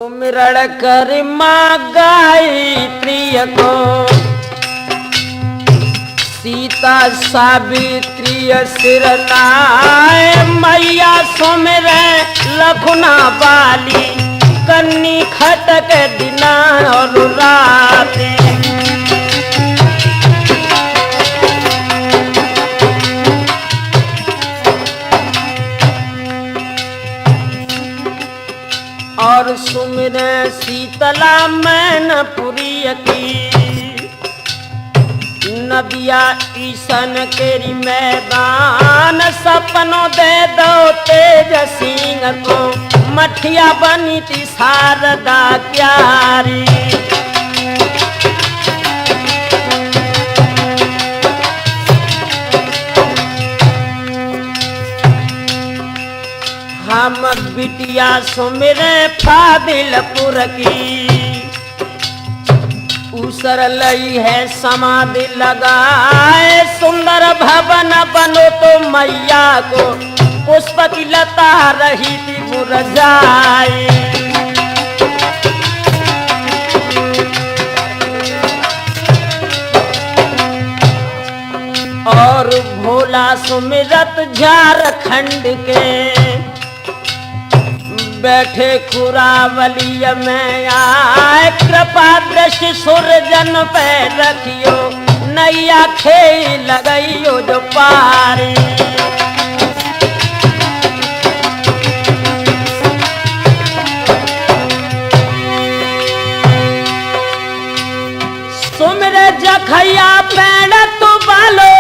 सुमिरण कर माँ गायत्री को सीता सावित्री सिर नाय मैया सुमिर लखुना बाली कन्नी खटक दिना और रात। और सुमिर शीतला मैनपुरी की नदिया ईशन केरी मैदान सपनों दे दो तेज सिंह को मठिया बनी थी शारदा क्यारी। हम बिटिया सुमिर फादिलपुर की उसर लई है समाधि लगाए सुंदर भवन बनो तो मैया को पुष्प की लता रही थी मुरझाई। और भोला सुमिरत झारखंड के बैठे खुरावली में आए कृपा दृष्टि सुरजन पे रखियो नैया खे लगइयो जो पारी। सुमिर जखैया पेड़ तू बालो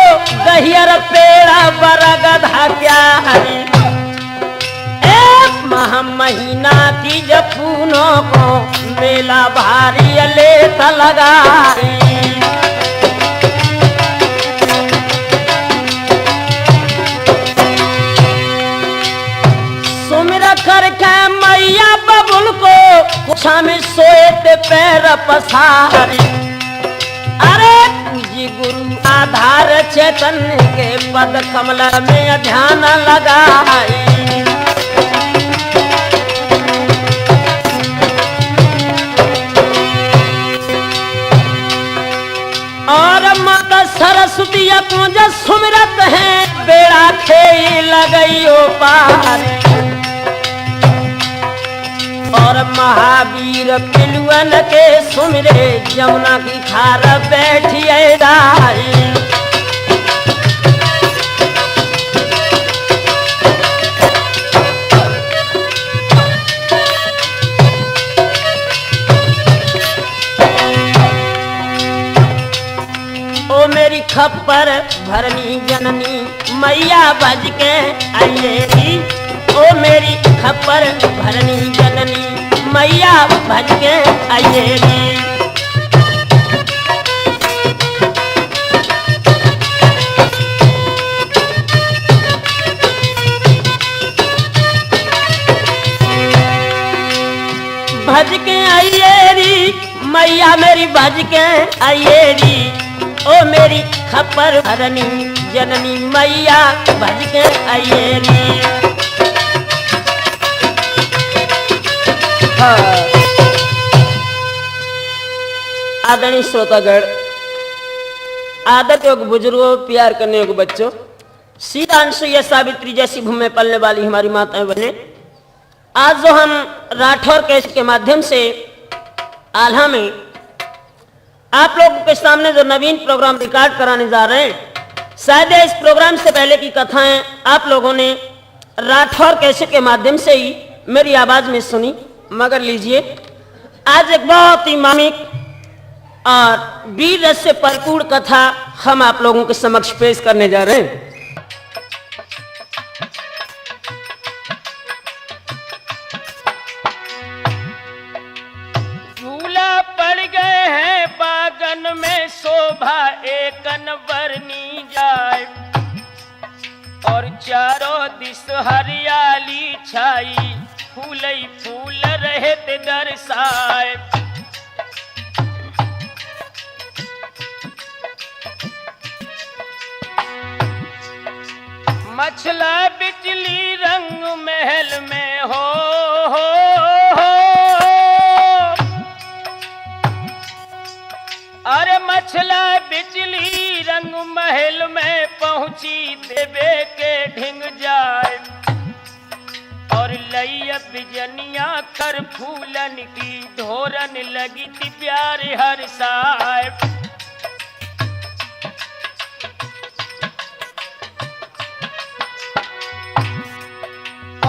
गहियर पेड़ा बरगधा क्या हरी महीना की जपूनों को मेला भारी लेत लगाई। सुमिर करके मैया बबुल को कुछा में सोए पैर पसारी। अरे पूजी गुरु आधार चैतन्य के पद कमल में ध्यान लगाई। और माता सरस्वती कुंज सुमिरत है बेड़ा खे लगइयो पार। और महावीर पिलुअन के सुमिरे जमुना की खार बैठिए दाई। मेरी खप्पर भरनी जननी मैया बज के आइएगी। ओ मेरी खप्पर भरनी जननी मैया बज के आइएगी। भज के आइएगी मैया मेरी भज के आइएगी। ओ मेरी खप्पर भरनी जननी मैया भज के आइएगी। आदरणीय श्रोतागण, आदर योग बुजुर्गों, प्यार करने योग्य बच्चों, सीता अनुसुईया सावित्री जैसी भूमि में पलने वाली हमारी माताएं बहनें, आज जो हम राठौर कैसेट के माध्यम से आल्हा में आप लोगों के सामने जो नवीन प्रोग्राम रिकॉर्ड कराने जा रहे हैं, शायद इस प्रोग्राम से पहले की कथाएं आप लोगों ने राठौर कैसेट के माध्यम से ही मेरी आवाज में सुनी, मगर लीजिए आज एक बहुत ही मार्मिक और वीर रस से भरपूर कथा हम आप लोगों के समक्ष पेश करने जा रहे हैं। में शोभा एकन बरनी जाए और चारों दिस हरियाली छाई फूल ही फूल रहत दरसाए। मछला बिजली रंग महल में हो पहुंची देवे के ढिंग जाए और लई बिजनिया कर फूलन की ढोरन लगी थी प्यार हर साय।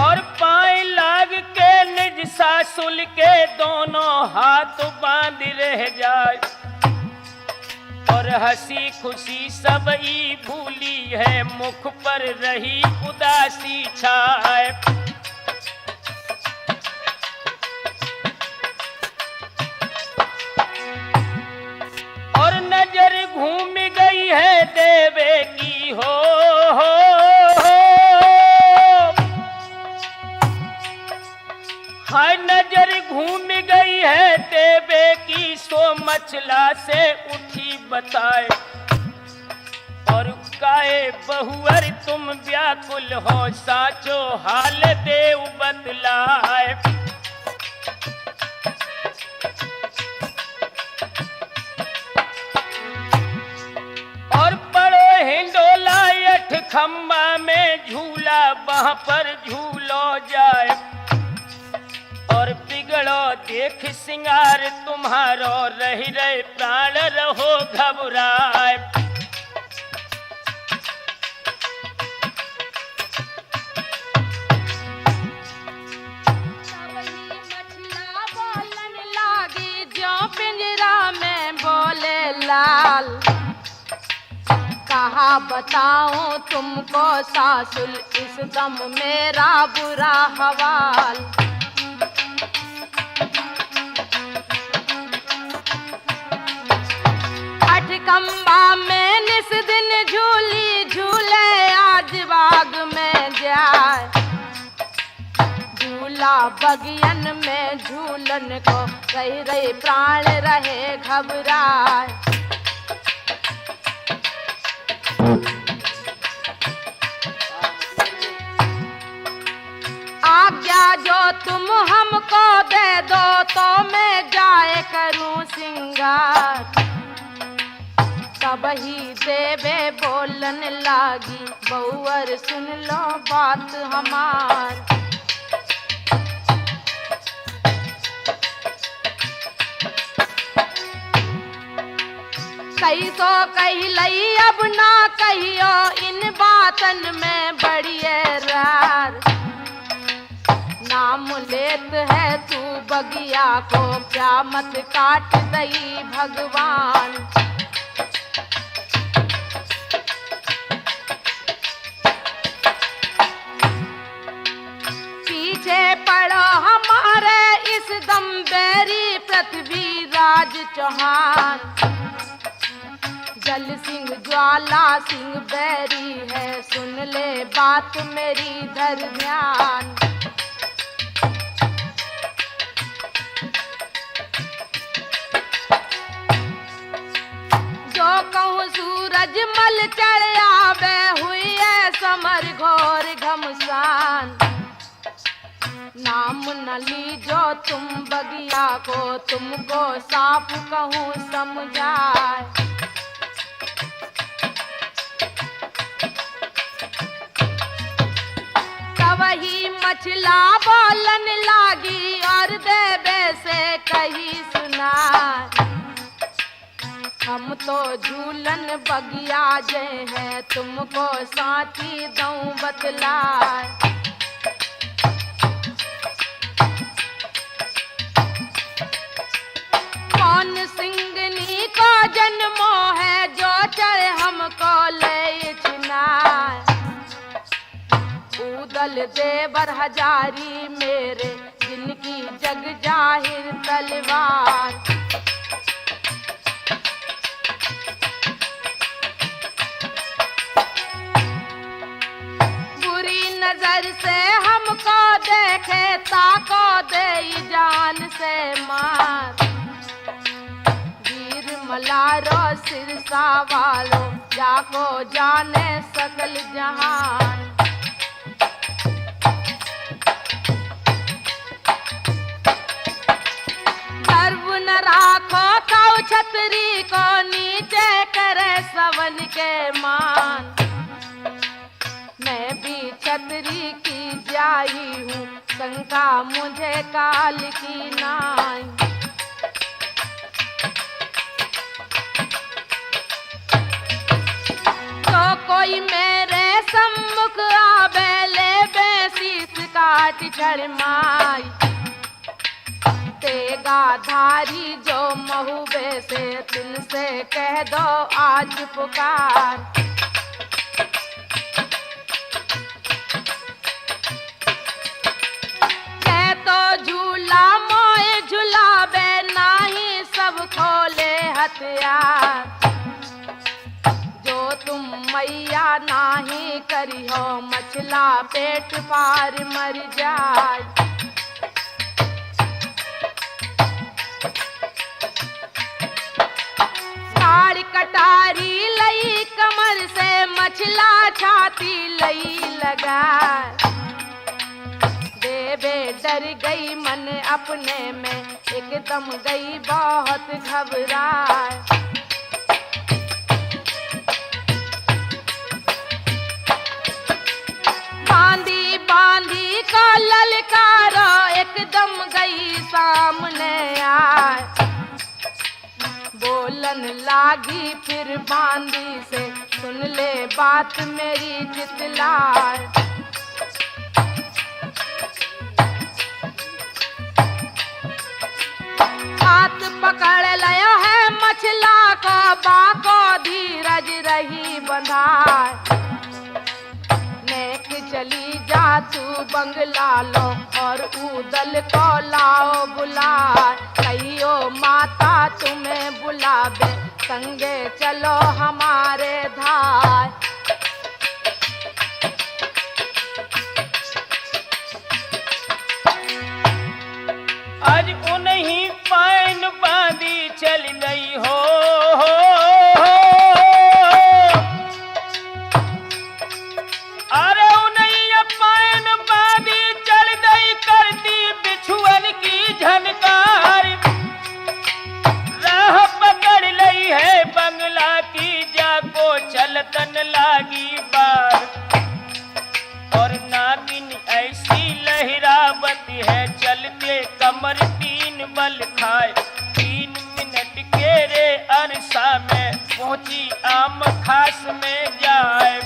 और पाए लाग के निज सासुल के दोनों हाथ बांध रह जाए और हंसी खुशी सब ही भूली है मुख पर रही उदासी छाए। और नजर घूम गई है देवे की हो हाय नजर घूम गई है देवे की सो मचला से उठी बताए और काए बहुअर तुम व्याकुल हो साचो हाल देव बतलाए। और पड़ो हिंडोला अठ खम्बा में झूला वहां पर झूलो जाए और बिगड़ो देख सिंगार तुम्हारो रही रहे प्राण रहो घबराए। मछला बोलन लागी जो पिंजरा में बोले लाल कहा बताऊं तुमको सासुल इस दम मेरा बुरा हवाल। खम्बा में निस दिन झूली झूले आज बाग में जाए झूला बगियन में झूलन को रही रही प्राण रहे घबराए। आज्ञा जो तुम हमको दे दो तो मैं जाए करूं सिंगार। तब ही देवे बोलन लागी बहुअर सुन लो बात हमार। कही तो कही लई अब ना कहियो इन बातन में बड़िए रार। नाम लेत है तू बगिया को क्या मत काट दई भगवान। पीछे पड़ो हमारे इस दम बैरी पृथ्वी राज चौहान। जल सिंह ज्वाला सिंह बैरी है सुन ले बात मेरी धर ध्यान। जो कहूँ सूरज मल चढ़ आवे हुई है समर घोर घमसान। नाम न लीजो तुम बगिया को तुमको साफ कहूँ समझाए। वही मछला बोलन लागी और देवे से कही सुना। हम तो झूलन बगिया जे हैं तुमको साथी दऊं बतलाए। कौन सिंगनी को जन्मो है जो चढ़े हमको ले चुनाए। उदल देवर हजारी मेरे जिनकी जग जाहिर तलवार। बुरी नजर से हमको देखे ताको दे जान से मार। वीर मलारो सिरसा वालो जाको जाने सकल जहान। न राखो खाओ छतरी को नीचे करे सवन के मान। आई हूँ, शंका मुझे काल की नाई। तो कोई मेरे सम्मुख आवे, ले शीस काट छड़माई। तेगा धारी जो महुबे से, तुमसे कह दो आज पुकार। कह तो झूला मोए झुलावे, नाही सब खोले हथियार। जो तुम मैया नाही करियो, मछला पेट पार मर जाए। कटारी लई कमर से, मछला छाती लई लगा। देवे डर गई मन अपने में, एकदम गई बहुत घबराए। बांधी बांधी का ललकारा, एकदम गई सामने आए। बोलन लागी फिर बांदी से, सुन ले बात मेरी चितलाए। हाथ पकड़ लिया है मछला का, बाको धीरज रही बंधाए। नेक चली जा तू बंगला लो, और उदल को लाओ बुलाए। कहियो माता तुम्हें बुलावे, संगे चलो हमारे धार। आज उन्हीं पाइन बांधी चल गई हो। अरे उन्हीं पाइन बांधी चल गई, करती बिछुअन की झनकार। राह पकड़ लई है बंगला की, जाको चलतन लागी बार। और नागिन ऐसी लहरावती है, चलते कमर तीन बल खाए। 3 मिनट के रे अरसा में, पहुंची आम खास में जाए।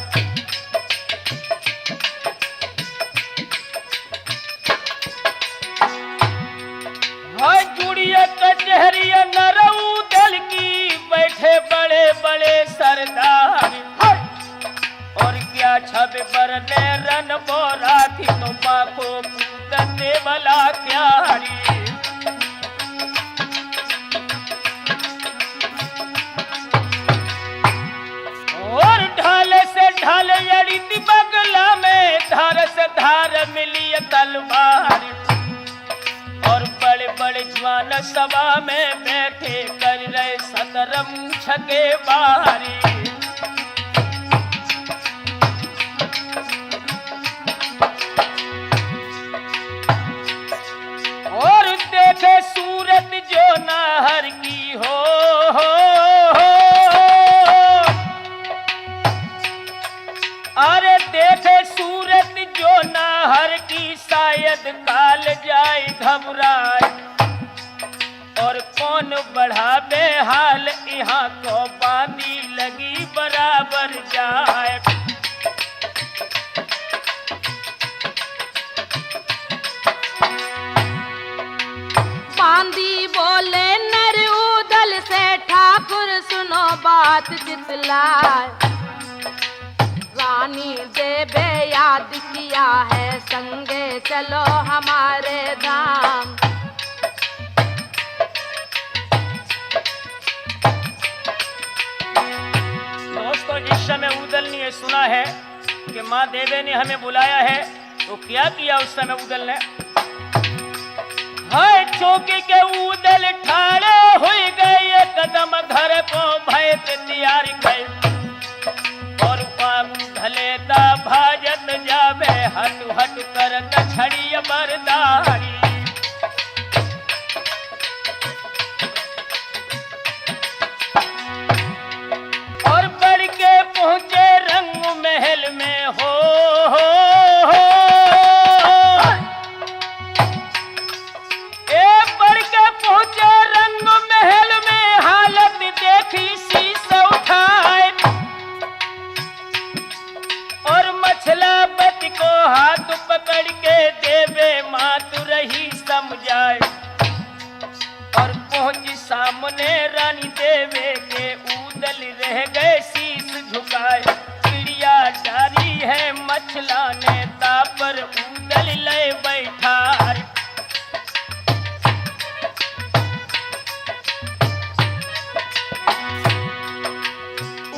जुड़िया कचहरिया नरऊ दल की, बैठे बड़े बड़े सरदार। और क्या छब बरने रन बोरा थी, तो माँ को कूदने वाला क्यारी। और ढाल से ढाल यड़ी बगला में, धार से धार मिली तलवार। और बड़े बड़े जवान सभा में बैठे, कर रहे सतरम छके बारी। और देखे सूरत जो नाहर की हो। अरे देखे सूरत जो नाहर की, शायद काल जाए घबराए। और कौन बढ़ावे हाल, यहाँ को बांधी लगी बराबर जाए। बांदी बोले नर उदल से, ठाकुर सुनो बात चितलाए। रानी देवे याद किया है, संगे चलो हमारे धाम। दोस्तों, इस समय उदल ने सुना है कि माँ देवे ने हमें बुलाया है। तो क्या किया उस समय उदल ने? हाय चौकी के उदल ठाड़े हुए गए, कदम घर को भय तैयार गए। और ढले दा भाजत जावे, हट हट करत छड़ी बरदारी। और बढ़ के पहुंचे रंग महल में हो। सामने रानी देवे के उदल रह गए शीश झुकाए। चिड़िया डारी है मछला ने तापर उदल ले बैठा।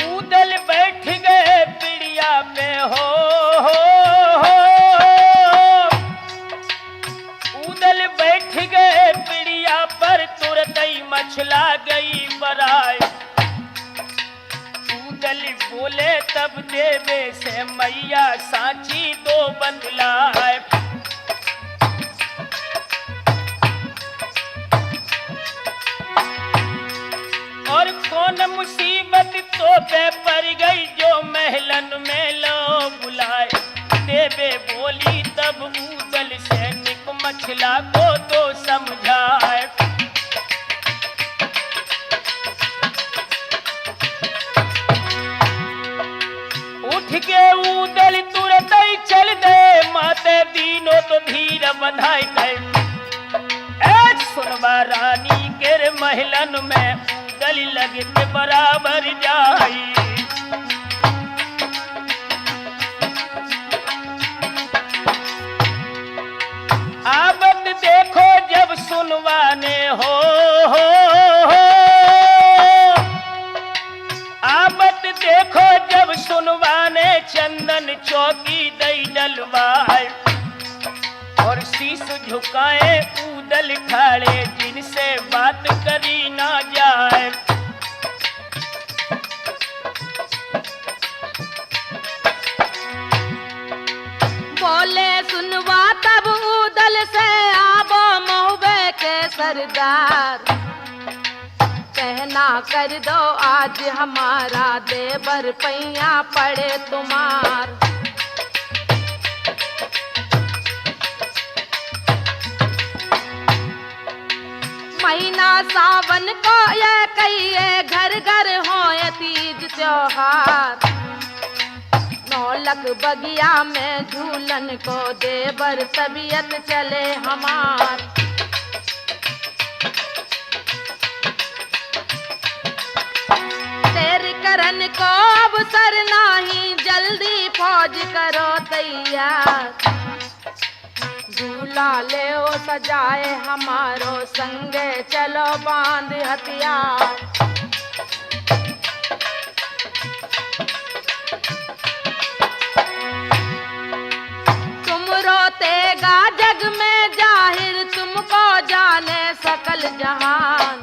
उदल बैठ गए पिड़िया पे हो। उदल बैठ गए पिड़िया पर तुरंत ही मछला गई बराए। उदल बोले तब देवे से मैया सांची दो बतलाए। और कौन मुसीबत तो पे पड़ गई जो महलन में लो बुलाए। देवे बोली तब उदल से निक मछला को तो समझाए। उठ के उदल तुरंत ही चल गए माते दीनों तो धीर बधाई गए। सुनवा रानी के महलन में उदल लगते बराबर जाई। आबत देखो जब सुनवाने हो। आबत देखो जब सुनवाने चंदन चौकी दई डलवाए। और शीश झुकाए उदल खाड़े जिनसे बात करी ना जाए। बोले सुनवा तब उदल से आबो महुबे के सरदार। कहना कर दो आज हमारा देवर पैया पड़े तुम्हार। महीना सावन को ये कहिए घर घर हो ये तीज त्योहार। नौलख बगिया में झूलन को देवर तबीयत चले हमार। तेरी करन को अवसर नाही जल्दी फौज करो तैयार। झूला ले ओ सजाए हमारो संगे चलो बांध हथियार। तुम रोतेगा जग में जाहिर तुमको जाने सकल जहान।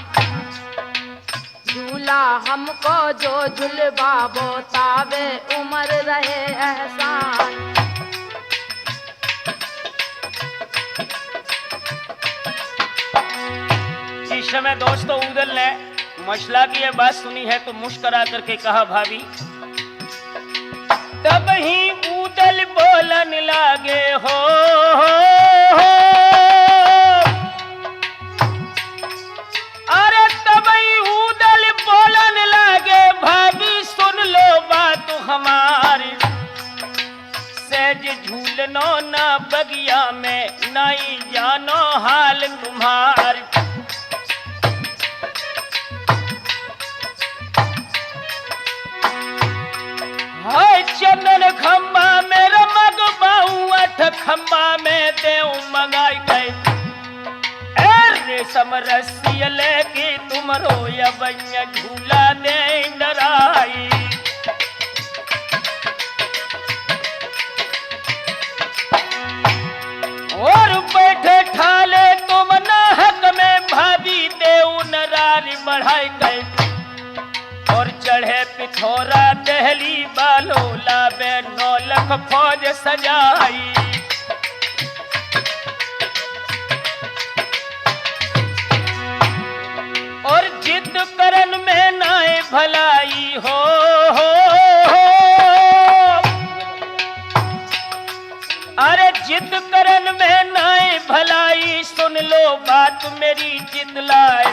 झूला हमको जो झुलवा बोतावे उम्र रहे एहसान। इस समय दोस्तों उदल ने मछला की यह बात सुनी है तो मुस्कुरा करके कहा भाभी। तब ही उदल बोलन लागे हो। अरे तब ही उदल बोलन लागे भाभी सुन लो बात हमारी। सहज झूलनो ना बगिया में नहीं जानो हाल तुम्हारी। चंदन खम्बा में रमग बाऊ अठ खम्बा में देव मंगाई गई। रेशम रस्सी लेके तुम रोया बनिया झूला दे डराई। और बैठे ठाले तुम नाहक में भाभी देव नरारी बढ़ाई गई। और चढ़े पिथौरा दहली बालोला बे नौलख फौज सजाई। और जिद करन में नाए भलाई हो। अरे जिद करन में नाए भलाई सुन लो बात मेरी जिद लाए।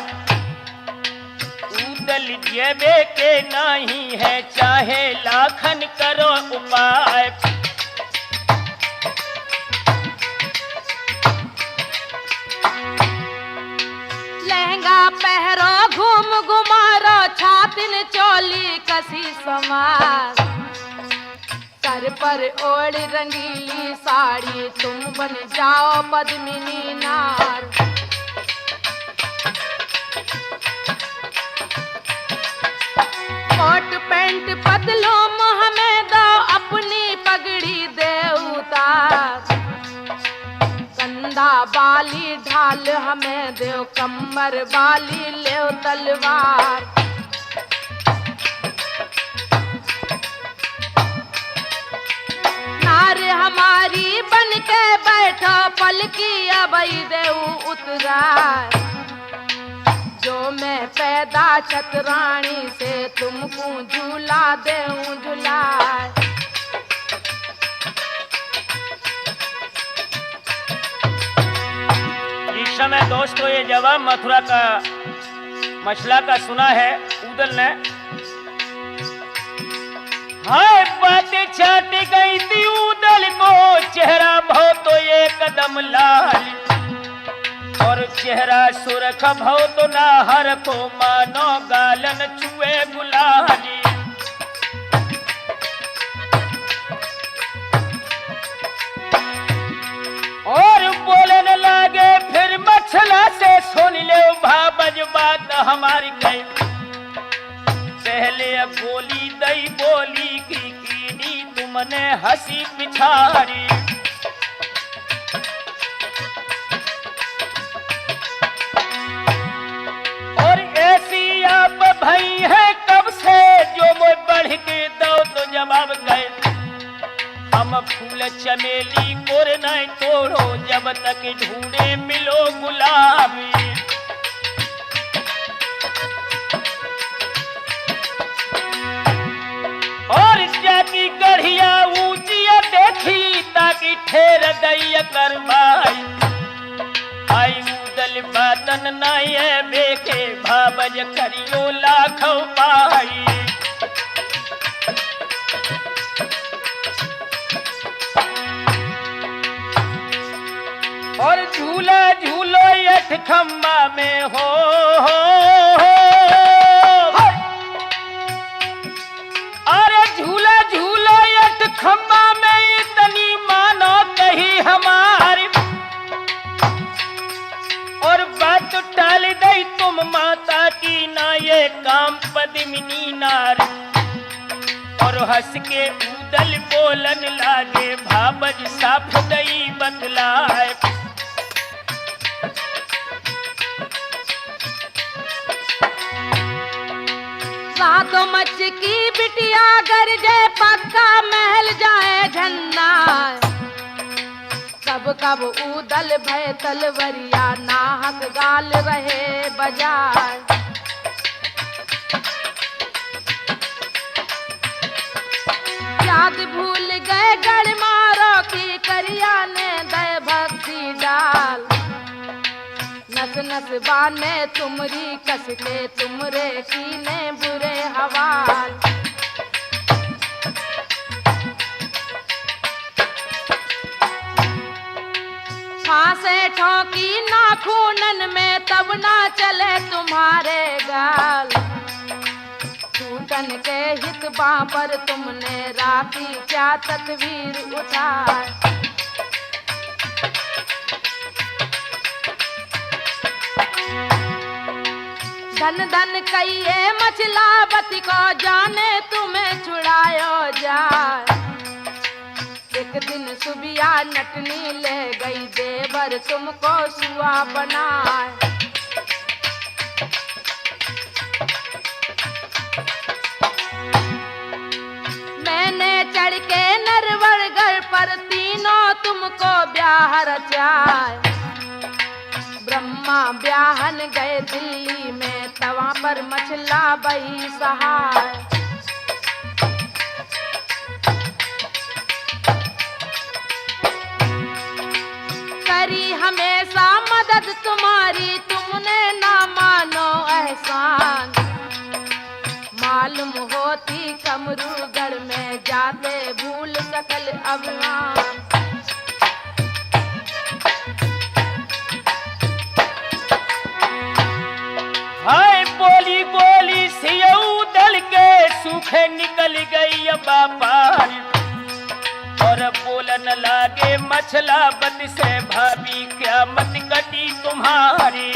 उदल जेबे के नहीं है चाहे लाखन करो उपाय। लहंगा पहरो घूम कसी कसी समार। सर पर ओढ़ रंगीली साड़ी तुम बन जाओ पद्मिनी नार। कोट पैंट पतलो मुँह में दो अपनी पगड़ी दे उतार। कंधा बाली ढाल हमें दो कमर बाली ले तलवार। नार हमारी बन के बैठो पलकी अबई देऊ उतरार। जो मैं पैदा छतरानी से तुमको झूला देऊं झूलाए। इस समय दोस्तों ये जवाब मथुरा का मछला का सुना है उदल ने। हाय बातें छाट गई थी उदल को, चेहरा भव तो ये कदम लाल, और चेहरा सुरख भव तो नाहर को मानो गालन छुए गुलाली। और बोलने लगे फिर मछला से, सुन ले भाबज बात हमारी कही। पहले बोली दई बोली की कीनी तुमने हंसी पिछाड़ी। और ऐसी आप भई है कब से, जो वो बढ़ के दो तो जवाब गए। हम फूल चमेली कोर नहीं तोड़ो, जब तक ढूंढे मिलो गुलाबी। और जाकी गढ़िया ऊंचिया देखी, ताकि ठेर दई करवाई। आई उदल बातन नाई बेके, भाबज करियो लाखों पाई। और झूला झूलो यठ खम्बा में हो, अरे झूला झूलो यठ खम्बा में इतनी मानो कही हमारी। और बात टाल दई तुम माता की, ना ये काम पद्मिनी नार। और हंस के उदल बोलन लागे, भाबज साफ दई बतलाए। साधो मच की बिटिया गरजे पक्का महल जाए झंडा। कब कब उदल भय तलवरिया, नाहक गाल रहे बजाए। याद भूल गए गढ़ मारो की, करिया ने दे भक्ति डाल। नस नस बाने तुमरी कस के, तुमरे कीने बुरे हवाल। फांसे ठोकी नाखूनन में, तब ना चले तुम्हारे गाल। टूटन के हित बाँ पर तुमने राखी क्या तकवीर उठाए। धन धन कहिए मछलावती को, जाने तुम्हें छुड़ायो जाए। एक दिन सुबिया नटनी ले गई, देवर तुमको सुआ बनाए। मैंने चढ़ के नरवड़गढ़ पर, तीनों तुमको ब्याह रचाए। ब्रह्मा ब्याहन गए दिल्ली में, तवा पर मछला बही सहाय। करी हमेशा मदद तुम्हारी, तुमने ना मानो एहसान। मालूम होती कमरूगढ़ में, जाते भूल सकल अभिमान। हाय बोली बोली सियऊ दल जल के सूखे निकल गई बापार। और बोलन लागे मछला बत से, भाभी क्या मत कटी तुम्हारी।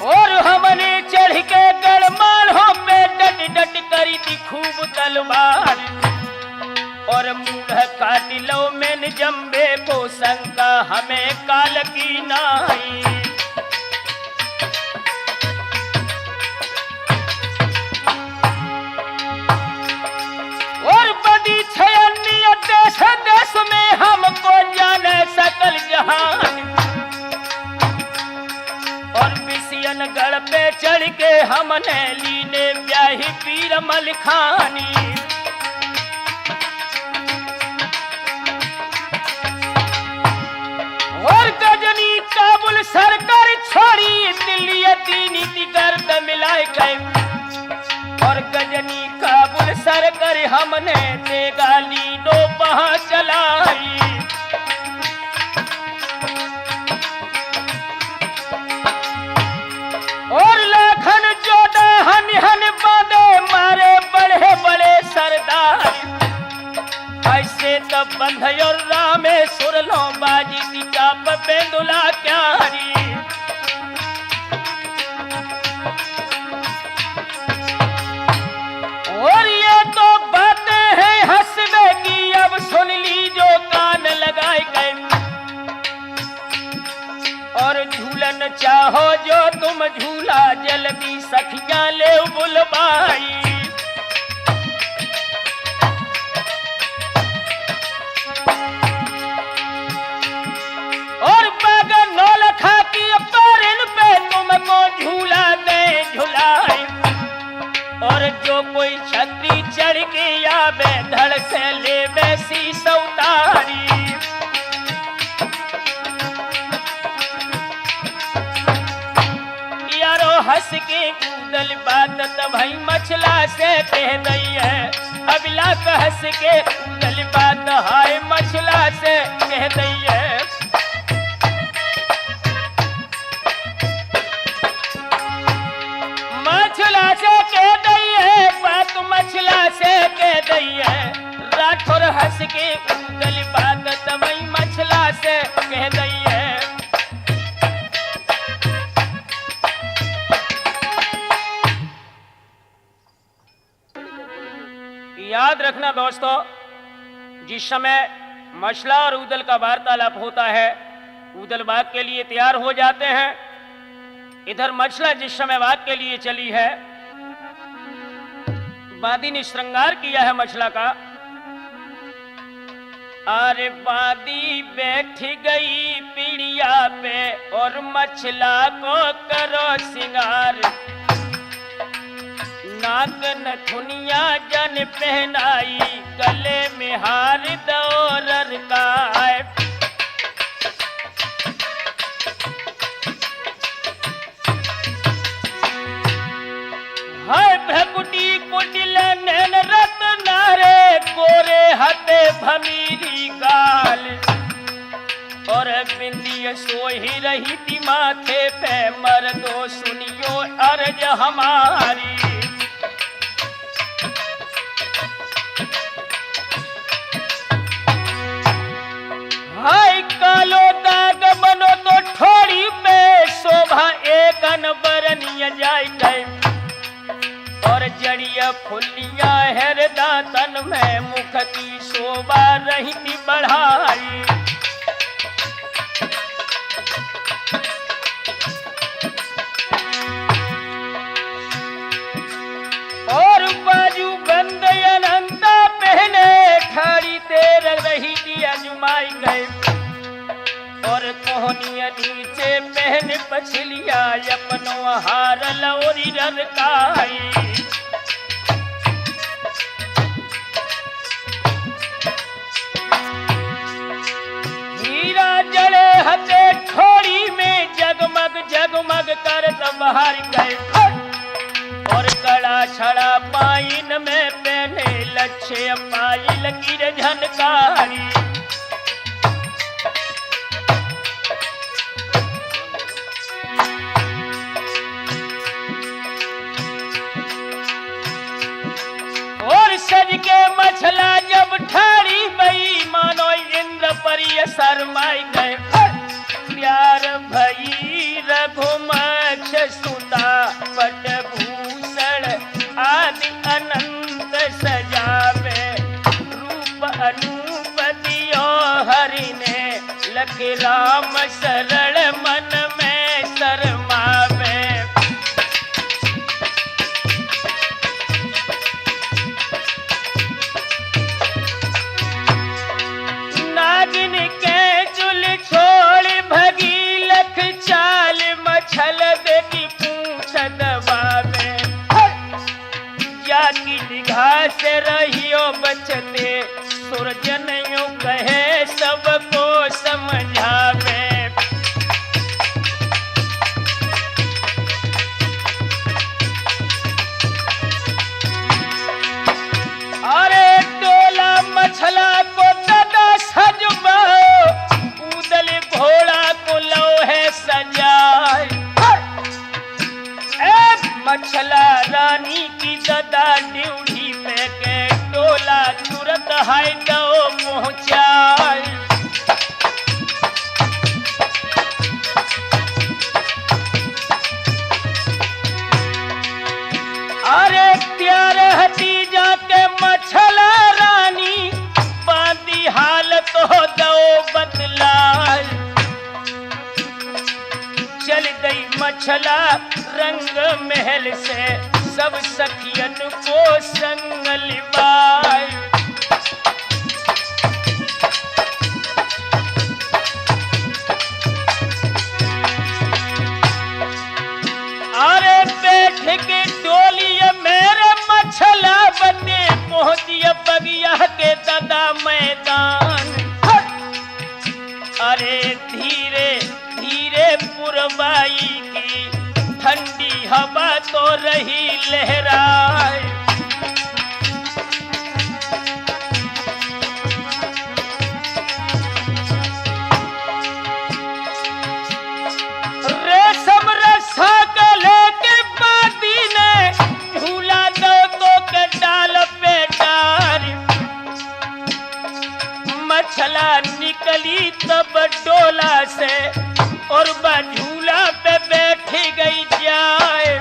और हमने चढ़ के गड़मानों पे डट डट करी थी खूब तलवार। और मूढ़ काट लो मैंने जम्बे को, शंका हमें काल की नाई। और बदी छयन्नी देश देश में हमको जाने सकल जहान। और विषयनगढ़ पे चढ़ के हमने लीने ब्याही पीर मलखानी। और गजनी काबुल सरकार छोड़ी, दिल्ली नीति गर्द मिलाए गए। और गजनी काबुल सरकार हमने देगा लीडो वहां चलाई। और लाखन जोड़ा हन हन बांधे मारे बड़े बड़े सरदार। ऐसे तब बंध और रामेश्वर लो बाजी टीका बेंदुला क्यारी। और ये तो बातें हैं हंसने की, अब सुन ली जो कान लगाए गए। और झूलन चाहो जो तुम झूला, जल्दी सखियां ले बुलवाई। और बागा नौलखा की पैरन पे तुमको झूला दे झुलाई। और जो कोई छतरी चढ़ के आवे, धड़ से ले वैसी सौतारी। हंस के कूदल बात तब भाई मछला से कह दई है। अबला का हंस के कूदल बात हाय मछला से कह दई है। मछला से कह दई है, बात मछला से कह दई है। राठौर हंस के कूदल बात तब भाई मछला से कह दई है। याद रखना दोस्तों, जिस समय मछला और उदल का वार्तालाप होता है, उदल वाक के लिए तैयार हो जाते हैं। इधर मछला जिस समय वाक के लिए चली है, बादी ने श्रृंगार किया है मछला का। अरे बादी बैठ गई पीड़िया पे और मछला को करो सिंगार। नाक नथुनिया जन पहनाई, गले में हार दौर का। हाय भकुटी कुटिल नैन रत्न रे, गोरे हते भमीरी गाल। और बिंदी सोही रही थी माथे पे, मर्दो सुनियो अर्ज हमारी। हाय कालो दाग बनो तो ठोड़ी पे, शोभा एक अनबरनिय जाय गए। और जड़िया फुलिया हरदा तन में, मुख की शोभा रही थी बढ़ाई। और बाजू बंद अनंता पहने, ठाड़ी तेर रही थी अजमाई गए। और कोहनिया नीचे पहन पछलिया, अपनो हार लौरी ररकाई। हीरा जड़े हते ठोड़ी में, जगमग जगमग कर बाहर गए। और कड़ा छड़ा पाइन में पहने, लक्ष्य पायल की झनकारी। संवरिया शरमाई गए प्यार भई रघुमक्ष सुता पटभूषण आदि अनंत सजावे रूप अनूप दियो हरि ने लख राम सरल मन में शरमावे। नागिन के जुल छोड़ भगी लख चाल मछल देखी पूछ दबावे जाकी निगाह से रहियो बचते सुरजन यूं कहे सबको समझावे। अरे टोला मछला को दादा सजबा उदल घोड़ा को लो है सजाए मछला रानी की दादा ड्यूटी पे के टोला तुरंत हाय दो पहुंचाए। अरे प्यार हटी जाके मछला रानी बांधी हालत हो दो बदलाए चल गई मछला रंग महल से सब सखियन को संग लिबाए। अरे बैठ के डोली मेरे मछला बने पहुंचिए बगिया के दादा मैदान। अरे धीरे धीरे पुरवाई की ठंडी हवा तो रही लहराए रेशम रसा गले के बाती ने झूला दो तो के डाल पे डार मछला निकली तब डोला से और झूला पे बैठी गई जाए।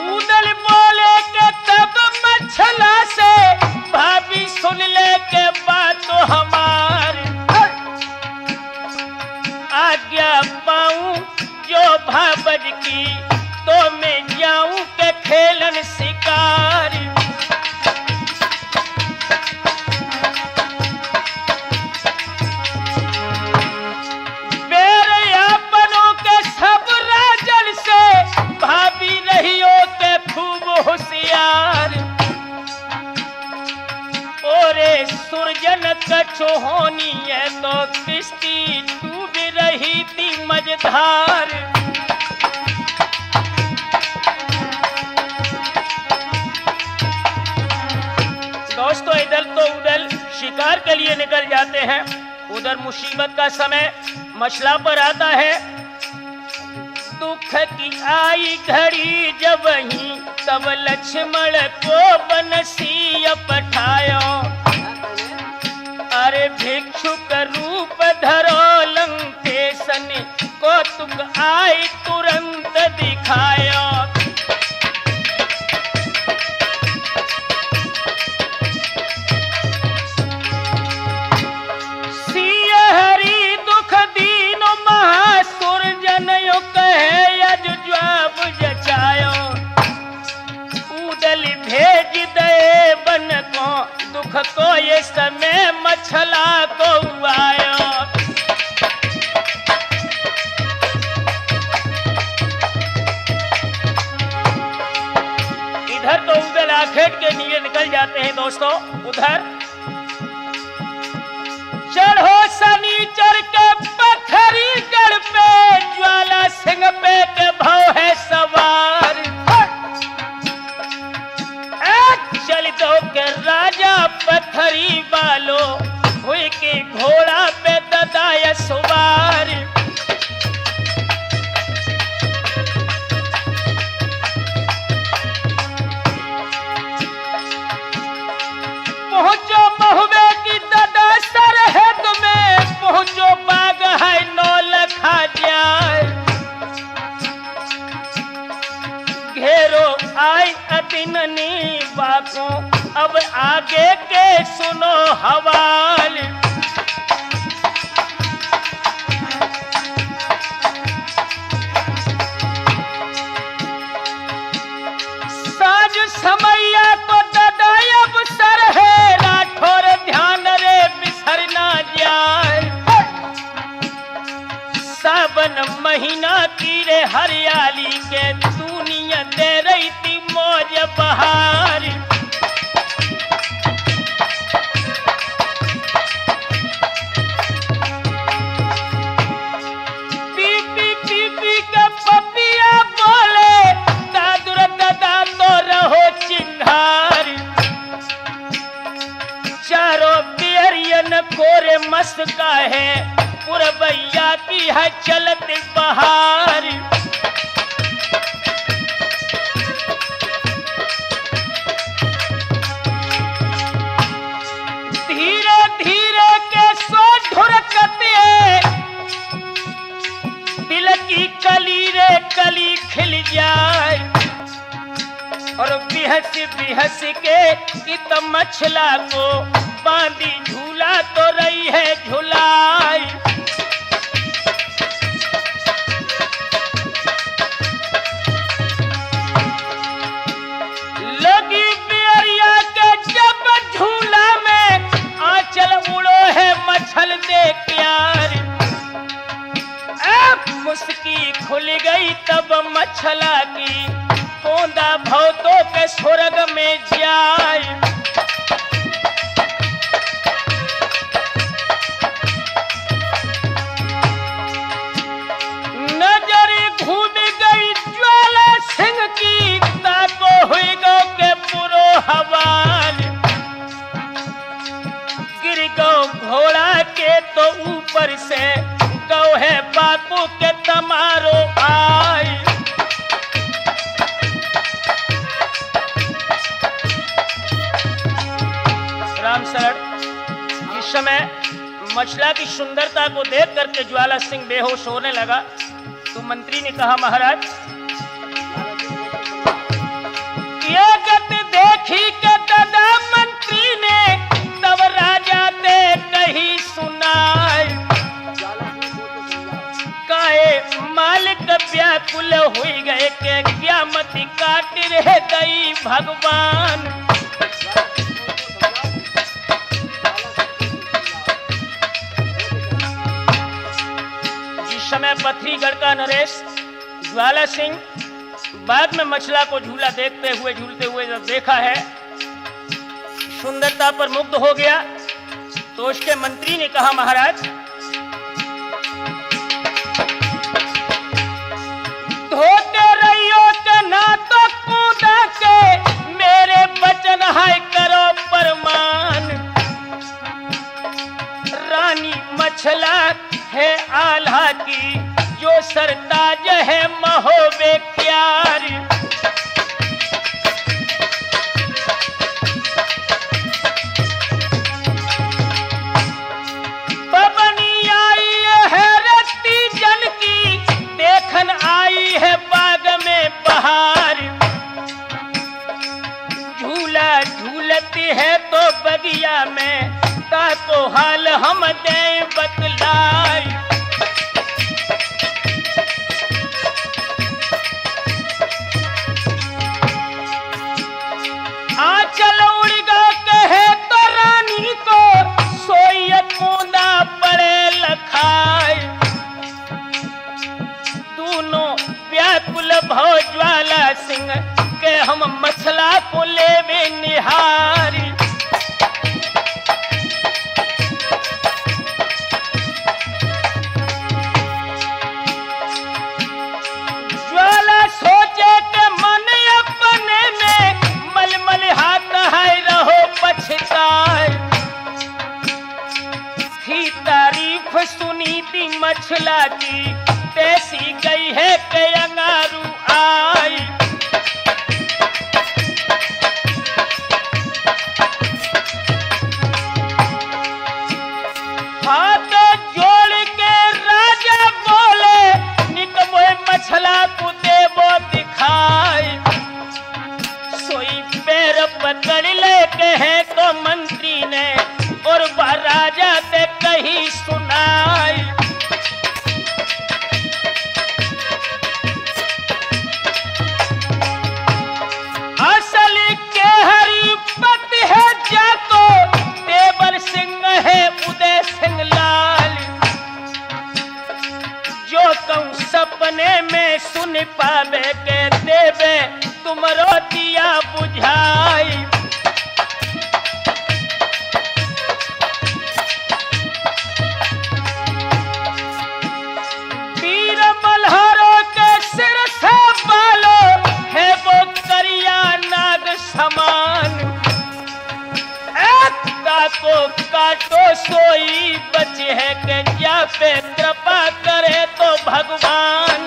उदल बोले के तब मछला से भाभी सुन ले के बात तो हमारी आज्ञा पाऊं जो भाबज की तो मैं जाऊं के खेलन शिकार। मेरे अपनों के सब राजन से भाभी रहियो के खूब होशियार ओरे सुरजन कछो होनी है तो किश्ती डूब रही थी मझधार। दोस्तों इधर तो उधर शिकार के लिए निकल जाते हैं उधर मुसीबत का समय मछला पर आता है। दुख की आई घड़ी जब ही तब लक्ष्मण को बनसी पठायो अरे भिक्षुक रूप धरो लंकेशन को तुक आई तुरंत दिखायो। भेज दे बन को दुख को ये समय मछला को आयो। इधर तो उधर आखेट के लिए निकल जाते हैं दोस्तों। उधर चढ़ो शनिचर के पत्थरी गढ़ पे ज्वाला सिंह पे के भाव है सवार चल दो के राजा पत्थरी वालो हुई के घोड़ा पे ददाया सवार। घेरो आई अतिननी बातों, अब आगे के सुनो हवाल। साज समैया को ददायब सर है, राठौर ध्यान रे बिसर ना जाए। सावन महीना की रे हरियाली के दुनिया दे रही थी मौज बहार। पीपी पीपी के पपिया बोले, दादुर दादा तो रहो चिंगार। चारों बियरियन कोरे मस्का है, पुरबैया की है चलत बहार। धीरे धीरे के सो ढुरकते, दिल की कली रे कली खिल जाए। और बिहस बिहस के इत मछला को बांधी झूला तो रही है झुलाई। लगी बियरिया के जब झूला में, आंचल उड़ो है मछल देख यार। मुस्की खुल गई तब मछला की, कोंदा भौतों के स्वर्ग में जाए। नजर घूम गई ज्वाला सिंह की, ताको हुई गो के पुरो हवाल। गिर गो घोड़ा के तो ऊपर से, गौ है बापू के तमारो आई। राम शरण, जिस समय मछला की सुंदरता को देख करके ज्वाला सिंह बेहोश होने लगा, तो मंत्री ने कहा, महाराज ये गत देखी के दादा मंत्री ने, तब राजा ने कही सुनाए। काहे मालिक व्याकुल हुई गए के, क्या मति काट रहे दई भगवान। समय पथरीगढ़ का नरेश ज्वाला सिंह बाद में मछला को झूला देखते हुए झूलते हुए जब देखा है, सुंदरता पर मुग्ध हो गया, तो उसके मंत्री ने कहा, महाराज धोते रहियो के ना तो कूदा के, मेरे वचन है करो प्रमाण। रानी मछला है आल्हा की, जो सरताज है महोबे प्यार। बबनी आई है रत्ती जन की, देखन आई है बाग में बहार। झूला झूलती है तो बगिया में, ताको हाल हम दे बतलाई। आंचल उड़गा कहे तो रानी को, सोई कूदा पड़े लखाए। दोनों व्याकुल भव ज्वाला सिंह के, हम मछला को लेवे निहारी। सुनी थी मछला की, तैसी गई है के अंगारू आई। हाथ जोड़ के राजा बोले, निकमोए मछला को देवो दिखाई। ज्ञान पावे के देवे तुमरो दिया बुझाई। वीर मल्हारों के सिर से बालो है वो करिया नाग समान। को काटो सोई बचे है के क्या पे कृपा करे तो भगवान।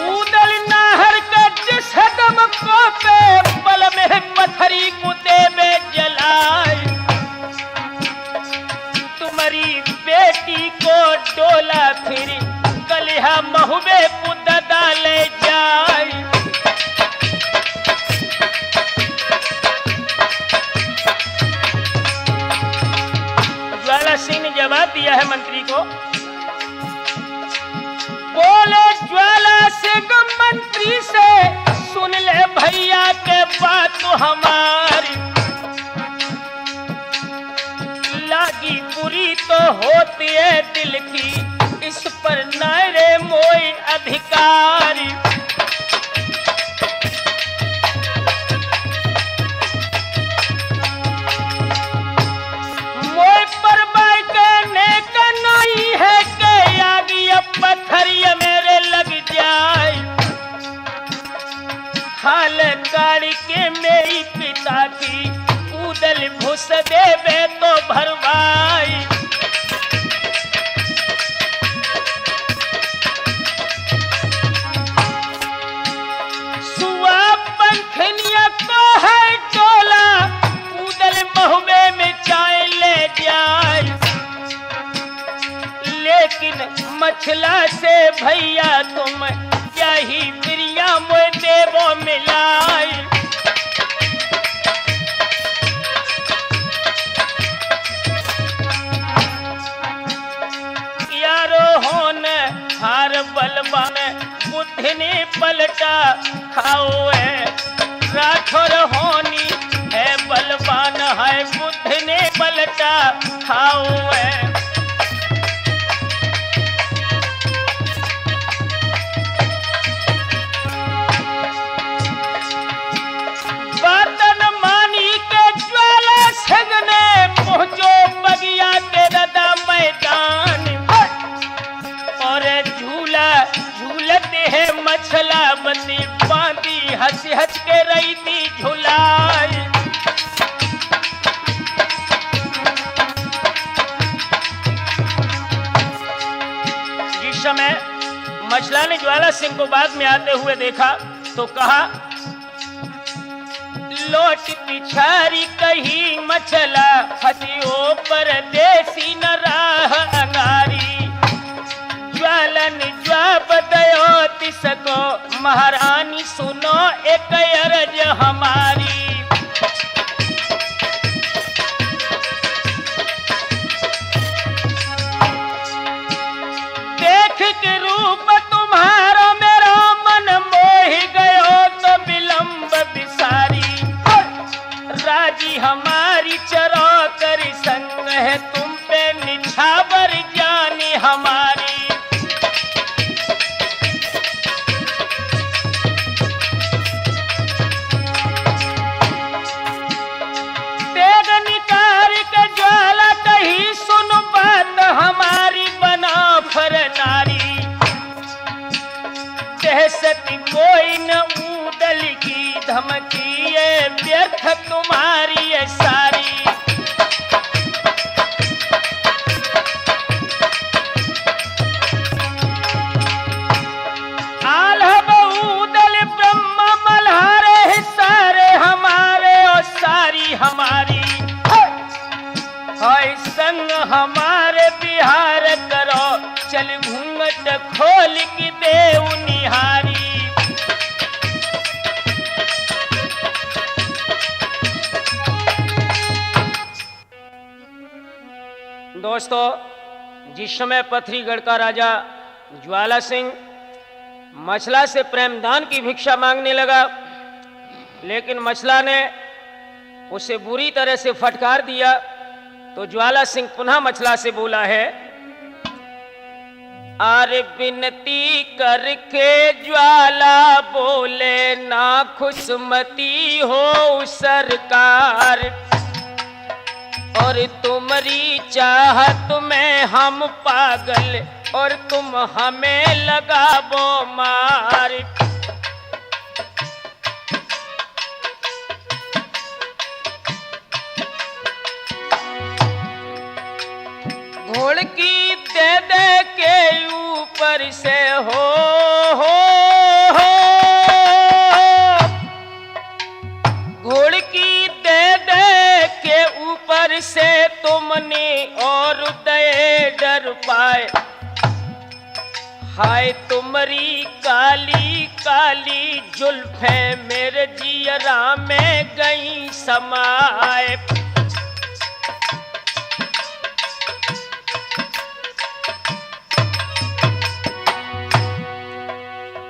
उदल नाहर का जिस हदम को पे बल में पत्थरी को देवे जलाए। तुम्हारी बेटी को डोला फिरी कलिहा महुबे को ले जाए। ज्वाला सिंह ने जवाब दिया है मंत्री को। बोले ज्वाला सिंह मंत्री से सुन ले भैया के बात तो हमारी लागी बुरी तो होती है दिल की इस पर नारे मोई अधिकारी। मोई पर बाई कहने का नहीं है कि आगे अब पत्थरिया मेरे लग जाए। हाल काड़ी के मेरी पिता की उदल भूस देवे तो भरवाई। को है टोला उदल महुबे में चाय ले जाए। लेकिन मछला से भैया तुम क्या ही प्रिया मोय देवो मिलाए। यारो होन हार बलवान बुद्धि ने पलटा खाओ है। राठौर होनी है बलवान है बुद्ध ने पलटा खाओ है। बातन मानी के ज्वाला सिंह ने पहुंचो बगिया के रदा मैदान। और झूला झूलते है मछला बंदी बांधी हंस हंस के रही थी झुलाई। जिस समय मछला ने ज्वाला सिंह को बाद में आते हुए देखा तो कहा लौट पिछारी कही मछला हथियो परदेसी न राह अंगारी। ज्वालन जवाब दयो तिसको महारानी सुनो एक अर्ज हमारी। देख के रूप तुम्हारा मेरा मन मोह गयो तो विलंब बिसारी। राजी हमारी चरो कर संग है तुम पे निछावर जानी हमारी। तेग निकार के ज्वाला कही सुन बात हमारी बना फर नारी। दहशत कोई न उदल की धमकी ये व्यर्थ तुम्हारी ये सारी। आल्हा बहुदल ब्रह्म मल्हारे सारे हमारे और सारी हमारी। हाय संग हमारे बिहार करो चल घूंघट खोल की देव निहारी। दोस्तों जिस समय पथरीगढ़ का राजा ज्वाला सिंह मछला से प्रेमदान की भिक्षा मांगने लगा, लेकिन मछला ने उसे बुरी तरह से फटकार दिया तो ज्वाला सिंह पुनः मछला से बोला है, आरे विनती करके ज्वाला बोले ना खुशमती हो सरकार, और तुम्हारी चाहत में हम पागल और तुम हमें लगाबो मार। घोड़ की दे के ऊपर से हो घोड़ की दे के ऊपर से तुमने और दे डर पाए, हाय तुम्हारी काली काली जुल्फें मेरे जियरा में गई समाए।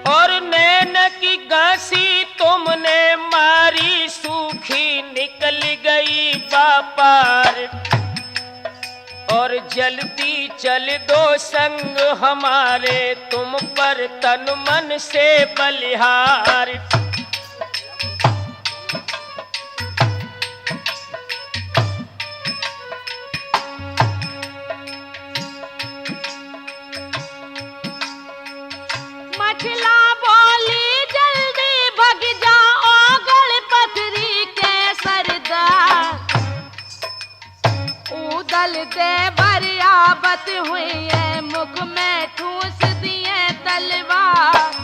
और नैन की घासी तुमने मारी सूखी निकल गई बापार, और जल्दी चल दो संग हमारे तुम पर तन मन से बलिहार। मछला बोली जल्दी भग जाओ गणपतरी के सरदार, उदल दे बरियाबत हुई है मुख में ठूस दिए तलवार।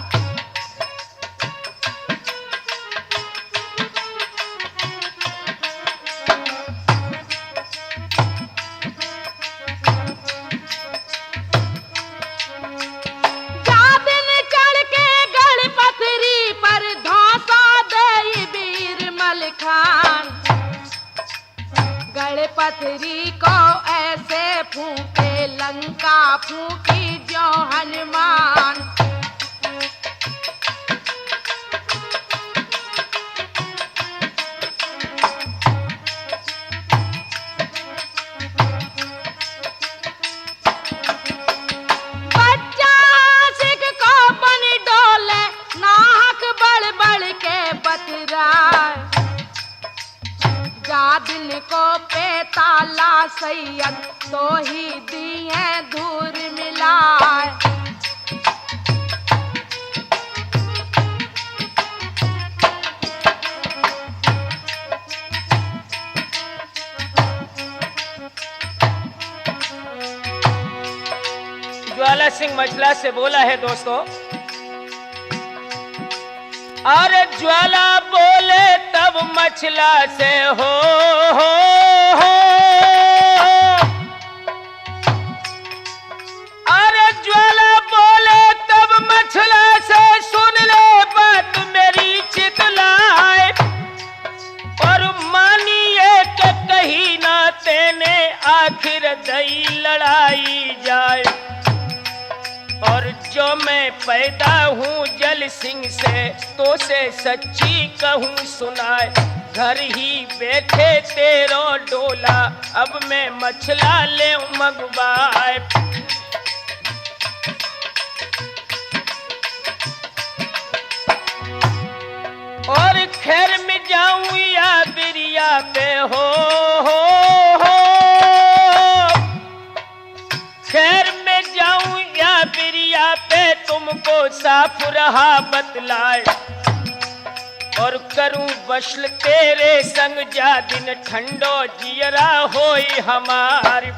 गणपतरी को ऐसे फूंके लंका फूंकी जो हनुमान, बच्चा सिख को बन डोले नाहक बड़ बड़ के बतराए, जा दिन को पेताला सैयद तो ही दिए धूर मिलाए। ज्वाला सिंह मछला से बोला है दोस्तों, अरे ज्वाला बोले तब मछला से हो अरे ज्वाला बोले तब मछला से सुन ले बात मेरी चितलाए, और मानिए कि कहीं ना तेने आखिर दई लड़ाई जाए, और जो मैं पैदा हूँ जल सिंह से तो से सच्ची कहूँ सुनाए, घर ही बैठे तेरो डोला अब मैं मछला ले मगवाए। और खैर में जाऊं या बिरिया पे हो खैर में जाऊं या बिरिया पे तुमको साफ रहा बतलाए, और करूं वशल तेरे संग जा दिन ठंडो जियरा होई हमारी।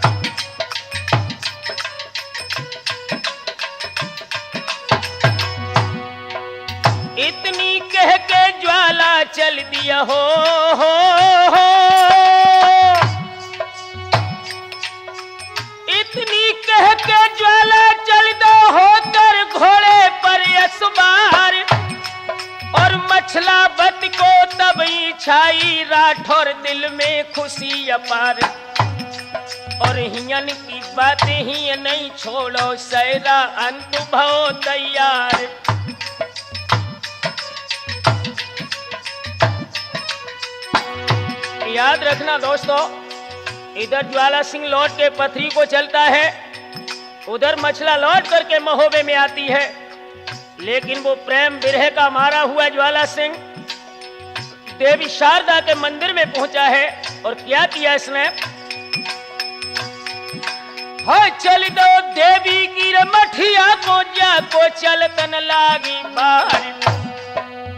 इतनी कह के ज्वाला चल दिया हो इतनी कह के ज्वाला चल दो होकर घोड़े पर असवार, और मछला बत को तब ही छाई राठौर दिल में खुशी अपार, और हियन की बातें ही नहीं छोड़ो सैरा अंत भव तैयार। याद रखना दोस्तों, इधर ज्वाला सिंह लौट के पथरी को चलता है, उधर मछला लौट करके महोबे में आती है। लेकिन वो प्रेम विरह का मारा हुआ ज्वाला सिंह देवी शारदा के मंदिर में पहुंचा है और क्या किया इसने, हाँ चल दो देवी की मठिया को जाको चलतन लागी बार,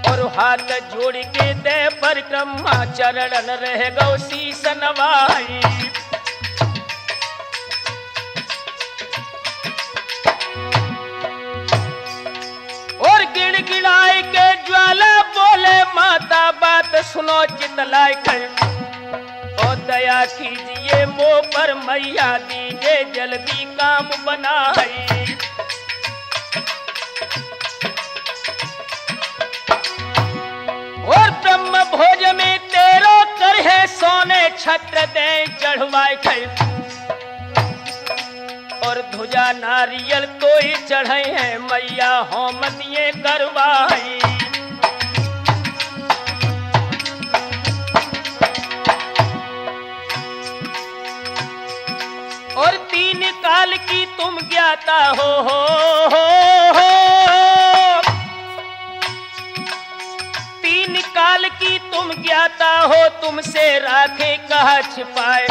और हाथ जोड़ के दे परिक्रमा चरणन रह गौ शीस नवाई। और गिड़गिड़ाई के ज्वाला बोले माता बात सुनो चितलाई कर, और दया कीजिए मोह पर मैया दीजिए जल्दी काम बनाई। और ब्रह्म भोज में तेरो कर है सोने छत्र दे चढ़वाए कर, और ध्वजा नारियल तो ही चढ़े हैं मैया होम दिए करवाई। और 3 काल की तुम ज्ञाता हो, 3 काल की तुम ज्ञाता हो, तुमसे राखे कहा छिपाए।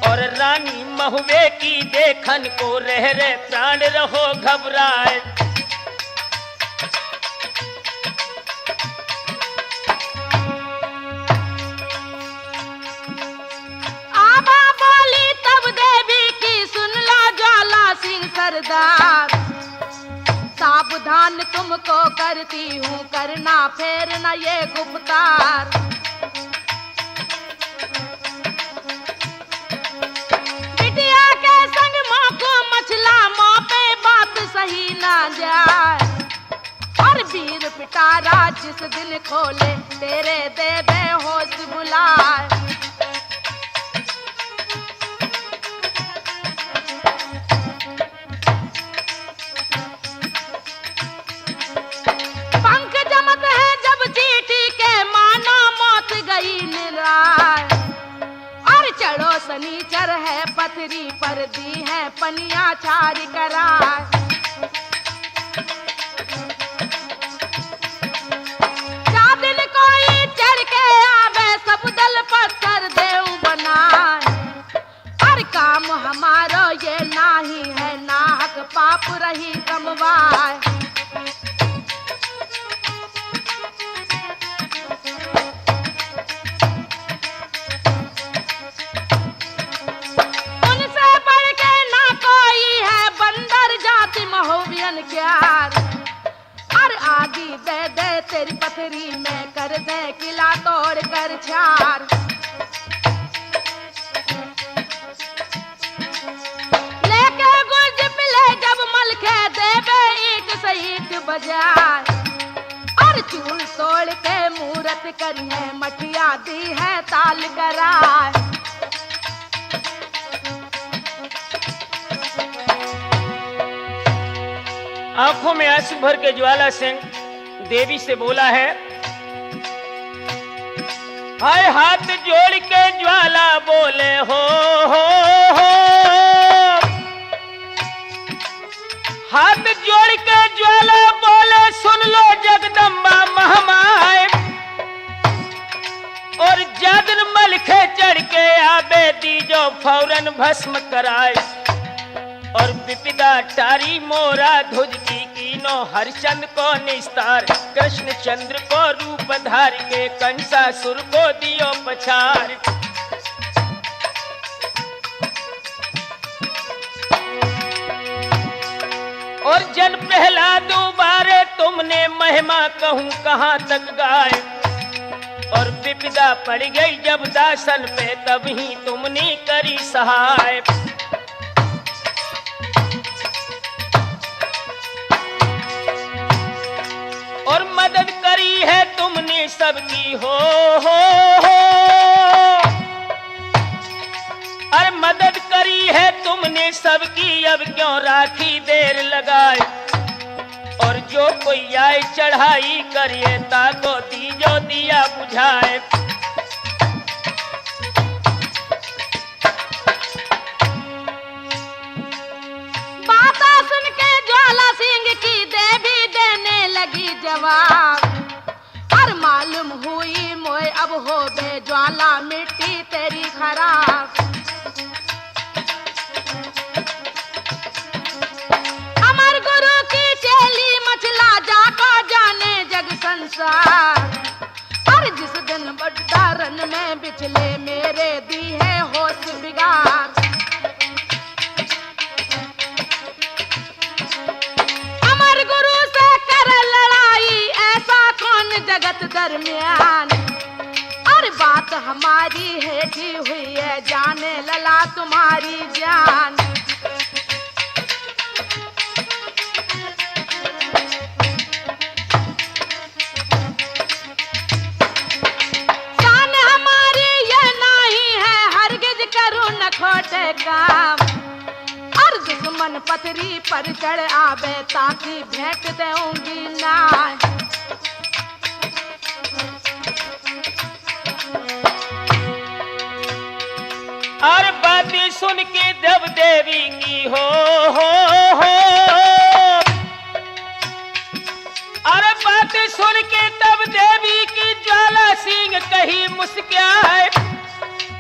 और रानी महुए की देखन को रह रहे प्राण रहो घबराए। आबा बोली तब देवी की सुन लो ज्वाला सिंह सरदार, सावधान तुमको करती हूँ करना फेर न ये गुप्तार। बिटिया के संग माँ को मछला माँ पे बात सही ना जाए, और वीर पिटारा जिस दिन खोले तेरे देवे होश बुलाए। पंख जमत है जब चीटी के मानो मौत गई निराय, और चढ़ो शनिचर है पथरी पर दी है पनिया छारी कराय। दिन कोई चढ़ के आवे सब दल पत्थर देव बनाए, और काम हमारो ये नाही है नाहक पाप रही कमवाए। उनसे बढ़ के ना कोई है बंदर जाति महोबियन क्यार, और आगी दे दे तेरी पथरी में कर दे किला तोड़ कर छार। लेके गुर्ज मिले जब मलखे देवे ईट से ईट बजाए, और चूल तोड़ के मूरत करी है मठिया दी है ताल कराए। आंखों में आंसू भर के ज्वाला सिंह देवी से बोला है, हाय हाथ जोड़ के ज्वाला बोले हो, हाथ जोड़ के ज्वाला बोले सुन लो जगदम्बा महामाए, और जदन मलखे चढ़ के आबे दीजो फौरन भस्म कराए। और विपिदा टारी मोरा ध्वज की कीनो हरिचंद को निस्तार, कृष्ण चंद्र को रूप धार के कंसासुर को दियो पछार। और जन प्रहलाद बारे तुमने महिमा कहूँ कहाँ तक गाए, और विपदा पड़ गई जब दासन पे तब ही तुमने करी सहाय। और मदद करी है तुमने सबकी हो, और मदद करी है तुमने सबकी अब क्यों राखी देर लगाए। और जो कोई आए चढ़ाई करिए ताको दीजो दिया बुझाए। दरमियान। और बात हमारी हेठी हुई है, जाने लला तुम्हारी जान। शान हमारी ये नहीं है, हरगिज करूं न खोटे काम। और दुश्मन पथरी पर चढ़ आवे, ताकि भेंट दूंगी ना। और बातें सुन के जब देवी की हो और बातें सुन के तब देवी की ज्वाला सिंह कही मुस्काए,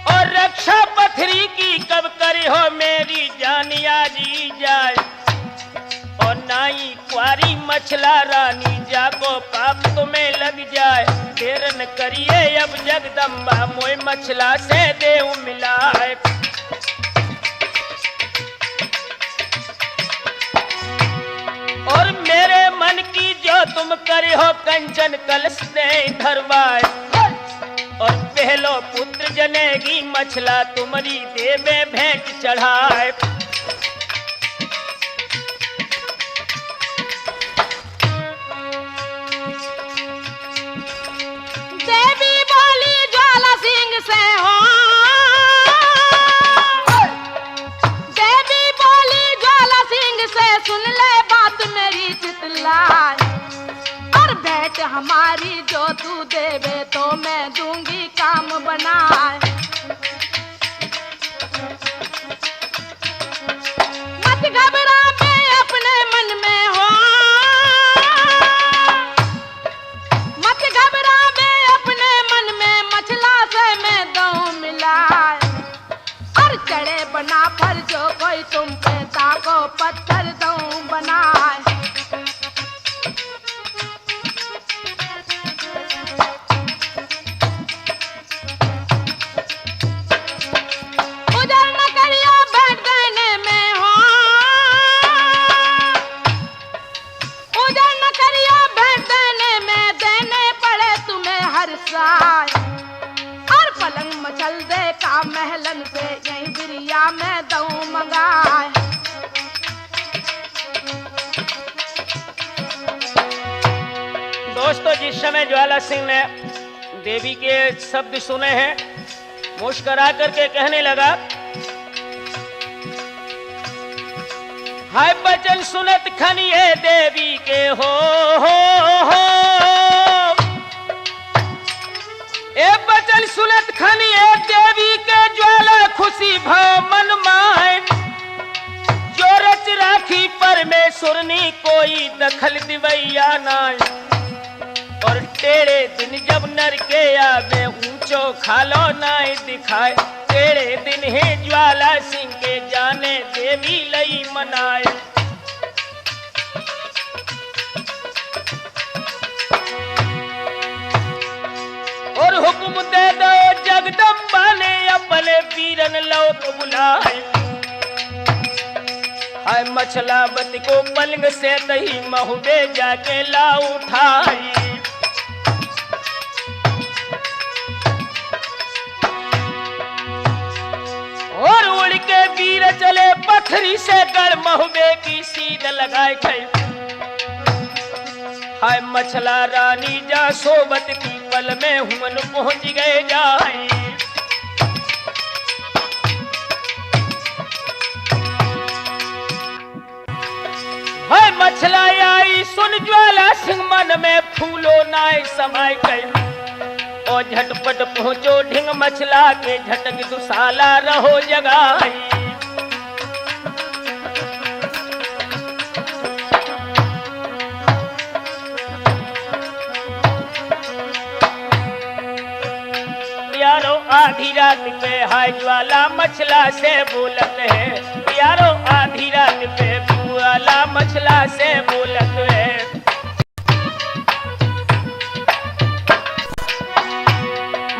और रक्षा पथरी की कब करे हो मेरी जानिया जी जाए। और नाई कुआरी मछला रानी जाको पाप तुम्हें लग जाए। देर न करिए अब जगदम्बा, मोय मछला से देव मिलाए। और मेरे मन की जो तुम करे हो कंचन कलश ने धरवाए। और पहलो पुत्र जनेगी मछला, तुम्हारी देवे भेंट चढ़ाए। देवी बोली ज्वाला सिंह से हो, देवी बोली ज्वाला सिंह से, सुन ले बात मेरी चितलाए। और भेंट हमारी जो तू देवे, तो मैं दूंगी काम बनाए। मत घबरा मैं अपने मन में हो, मत घबरा मैं अपने मन में, मछला से मैं दऊं मिलाए। और चढ़े बना पर जो कोई तुम पे, ताको पत्थर दऊं बनाए। उधर न करियो भेंट देने में हो, उधर न करियो भेंट देने में, देने पड़े तुम्हें हर साल। और पलंग मचल दे का महलन से, यहीं बिरिया में दऊं मंगाए। दोस्तों, जिस समय ज्वाला सिंह ने देवी के शब्द सुने हैं, मुस्करा करके कहने लगा, हाय बचन सुनत खनिए देवी के हो ए बचन सुनत खनिए देवी के, ज्वाला खुशी भाव मन माए। जो रच राखी परमेश्वरनी, कोई दखल दिवैया नाय। और टेढ़े दिन जब नर के आवे, ऊंचो खालो नाय दिखाए। टेढ़े दिन है ज्वाला सिंह के, जाने देवी लई मनाए। और हुक्म दे दो जगदम्बा ने, अपने वीरन लोक बुलाए। हाय मछलावती को पलंग से दही महुबे जाके ला उठाई। और उड़ के वीर चले पथरी से, गढ़ महुबे की सीध लगाए गए। हाय मछला रानी जा सोबत की पल में हुमन पहुंच गए जाए। हाय मछला आई सुन ज्वाला सिंह, मन में फूलो नाय समाय गए। और झटपट पहुंचो ढिंग मछला के, झटक दुसाला रहो जगाई। यारो आधी रात पे हाय ज्वाला मछला से बोलत है। यारो आधी रात पे ज्वाला मछला से बोलत है।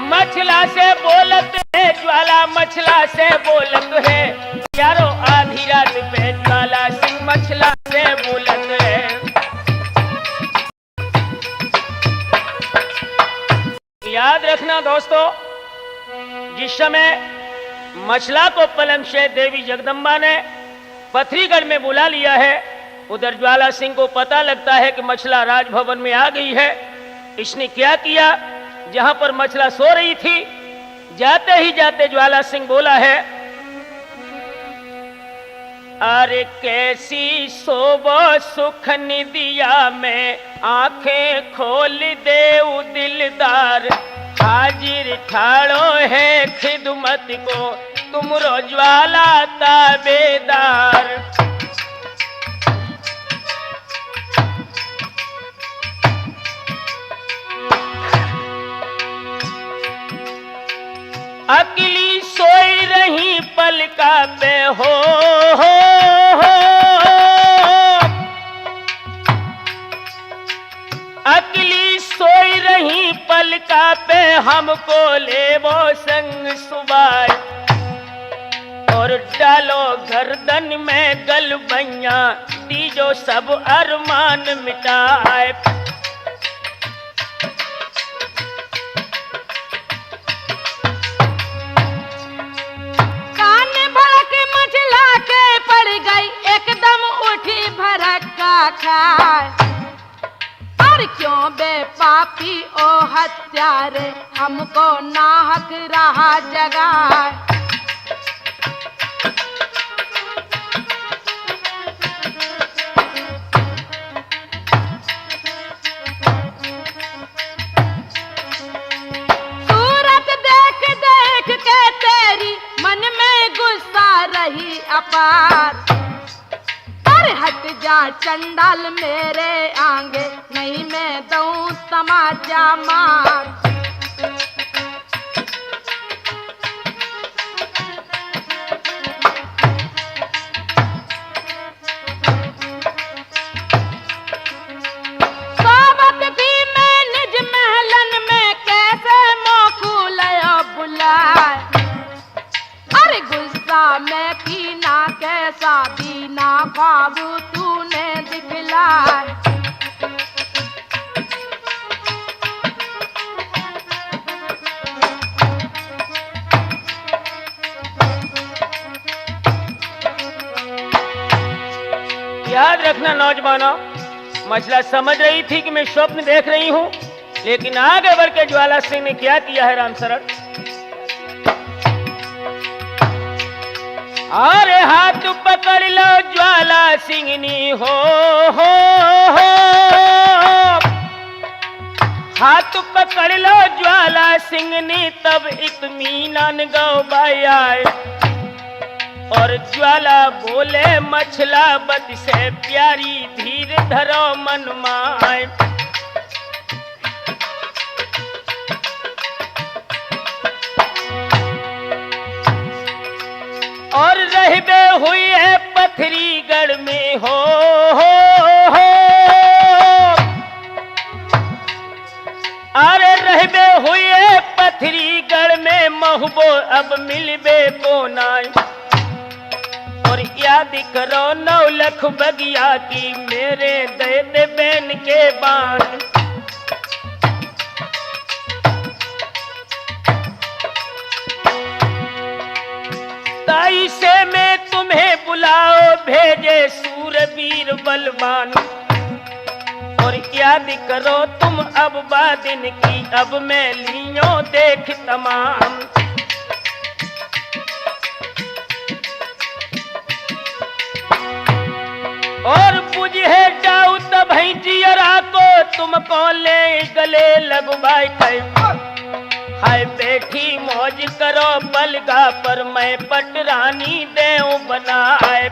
मछला से बोलत है, ज्वाला मछला से बोलत है। यारो आधी रात पे ज्वाला सिंह मछला से बोलत है। रखना दोस्तों, जिस समय मछला को पलंग से देवी जगदम्बा ने पथरीगढ़ में बुला लिया है, उधर ज्वाला सिंह को पता लगता है कि मछला राजभवन में आ गई है। इसने क्या किया, जहां पर मछला सो रही थी, जाते ही जाते ज्वाला सिंह बोला है, अरे कैसी सोबो सुख निदिया में आंखें खोल दे उ दिलदार, हाजिर ठाड़ो है खिदमत को तुमरो ज्वाला ताबेदार। अकेली सोई रही पलका पे हो, अकेली सोई रही पलका पे हमको ले वो संग सुबाई, और डालो गर्दन में गलबैया दीजो सब अरमान मिटाए। एकदम उठी भड़का खाए, और क्यों बे पापी ओ हत्यारे हमको नाहक रहा जगाए। सूरत देख देख के तेरी मन में गुस्सा रही अपार, हट जा चंडाल मेरे आगे नहीं मैं दूं तमाचा मार। सोबत भी मैं निज महलन में कैसे मोकूल बुलाए, अरे गुस्सा में पीना कैसा दीना बाबू तूने दिखलाए। याद रखना नौजवानों, मछला समझ रही थी कि मैं स्वप्न देख रही हूं, लेकिन आगे बढ़ के ज्वाला सिंह ने क्या किया है राम शरण। अरे हाथ पकड़ लो ज्वाला सिंहनी हो, हाथ पकड़ लो ज्वाला सिंहनी तब इत्मीनान गौबाई आए, और ज्वाला बोले मछला बद से प्यारी धीर धरो मन माए। और रहबे हुई है पथरीगढ़ में हो, अरे रहबे हुई है पथरीगढ़ में महबो अब मिलबे को नाई, और याद करो नौलख बगिया की मेरे दे दे बैन के बान। ताई से मैं तुम्हें बुलाओ भेजे सूरवीर बलवान, और याद करो तुम अब बादिन की अब मैं लियो देख तमाम। और बुझे जाऊ तब जियरा को तुमको ले गले लगवाई कई, हाय बैठी मौज करो बलगा पर मैं पटरानी देऊं बनाए।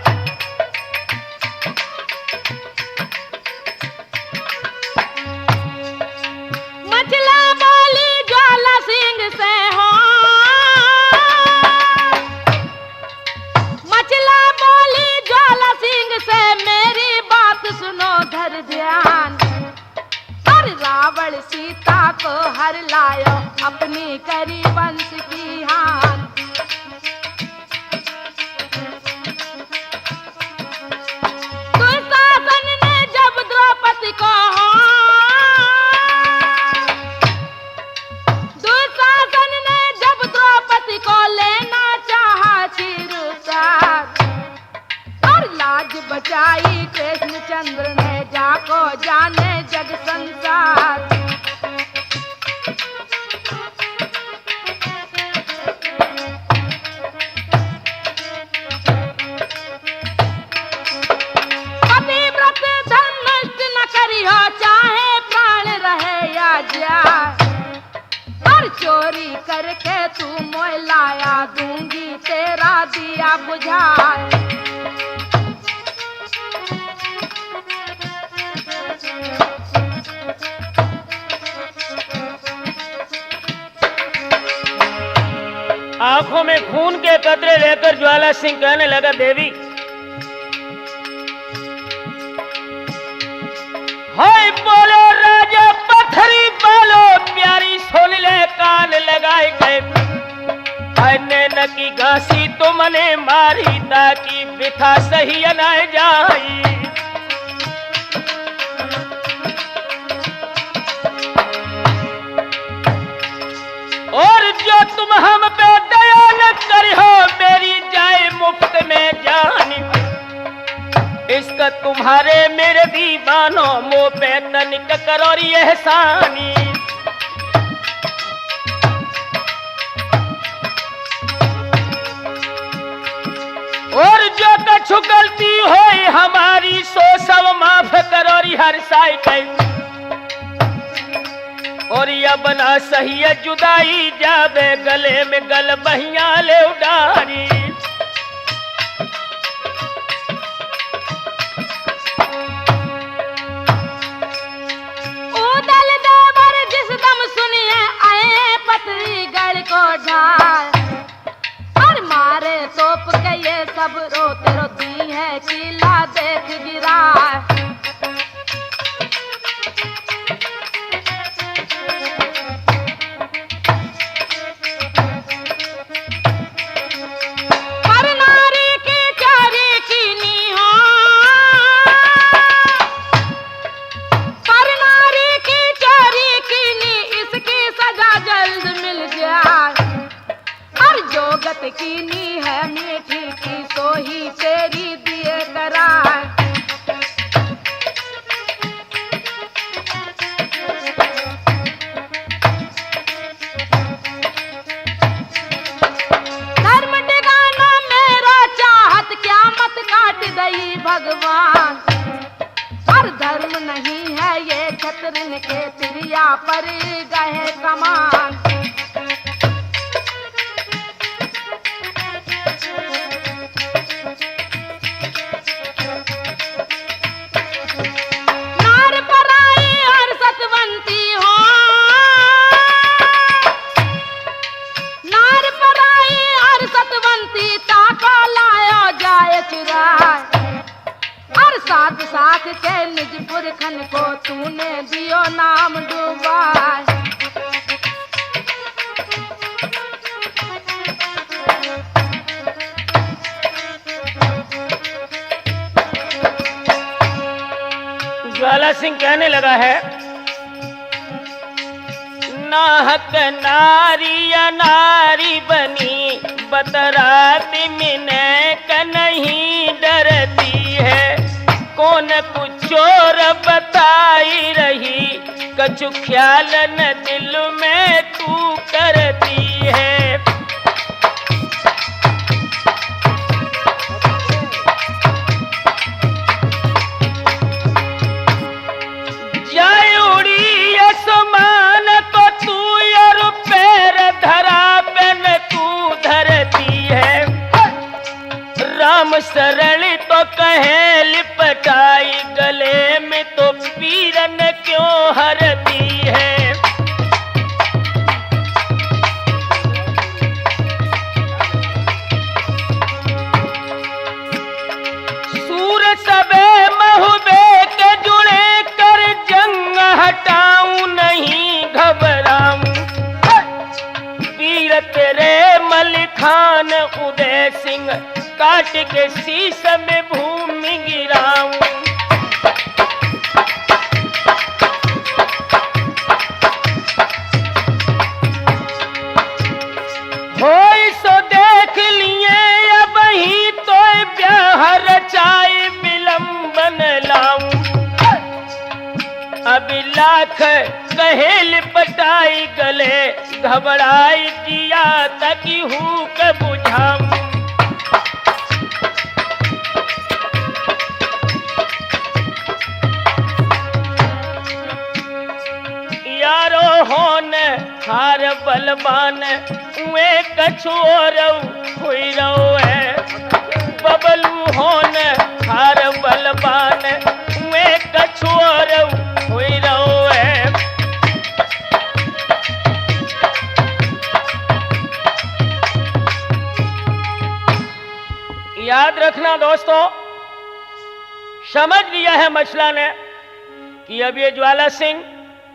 मछला बोली ज्वाला सिंह से हो, मछला बोली ज्वाला सिंह से मेरी बात सुनो धर ध्यान, और रावण सीता को हर लायो अपनी करी वंश की हान। दुशासन ने जब द्रौपदी को दुशासन समाचार। और लाज बचाई कृष्णचंद्र ने, जाको जाने जग संसार। पतिव्रत धर्म नष्ट न करियो, चाहे प्राण रहे या जाए। और चोरी करके तू मोह लाया, दूंगी तेरा दिया बुझाए। आंखों में खून के कतरे लेकर ज्वाला सिंह कहने लगा, देवी हाय बोलो राजा पत्थरी बोलो, प्यारी सुन ले कान लगाए गए। नैन की घासी तुमने मारी, ताकि बिथा सही न जाई। और जो तुम हम पे दया न करो, मेरी जाए मुफ्त में जानी। इसका तुम्हारे मेरे दीवानो, मुँह पे तनिक करो एहसानी। और जो कछु गलती होई हमारी, सो सब माफ करो हर साई कई। और यह बना सही है जुदाई, जावे गले में गल बहिया ले उडारी। उदल देवर जिस दम सुनिए, आए पतरी गढ़ को ढाल। और मारे तोप के ये सब रोते रोती है, किला देख गिरा। कीनी है मीठी की, तो ही तेरी दिए कराए। धर्म टिकाना मेरा चाहत, क्या मत काट दई भगवान। और धर्म नहीं है ये छतरन के, तिरिया पर गए कमान। साथ साथ के निज पुरखन को तूने दियो नाम डूबाए। ज्वाला सिंह कहने लगा है, नाहक नारी या नारी बनी, बतरात मिने का नहीं डरती है। कौन कुछ चोर बताई रही, कछु ख्याल न दिल में तू करती है। जाए उड़ी आसमान को तू, और पैर धरा पे न तू धरती है। राम शरण तो कहे लिपटाई, गले में तो पीरन क्यों हरती है। सूर सबे महुबे के जुड़े कर, जंग हटाऊं नहीं घबराऊं। वीर तेरे मलिखान उदय सिंह, काट के शीश में भूमि गिराऊं। होई सो देख लिए अब ही लाख कहे लिपटाई गले, घबराई जिया तकी हुक बुझाऊं। यारो होन हार बलवान उए कछु और हुई रहो है, बबलू होन हार बलवान उए कछु और हुई रहो है। याद रखना दोस्तों, समझ लिया है मछला ने कि अब ये ज्वाला सिंह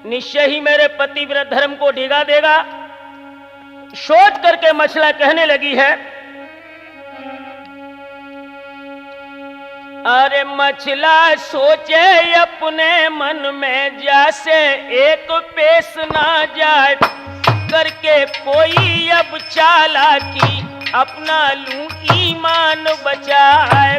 निश्चय ही मेरे पतिव्रत धर्म को डिगा देगा। सोच करके मछला कहने लगी है, अरे मछला सोचे अपने मन में जैसे एक पेश ना जाए, करके कोई अब चालाकी अपना लूं ईमान बचाए।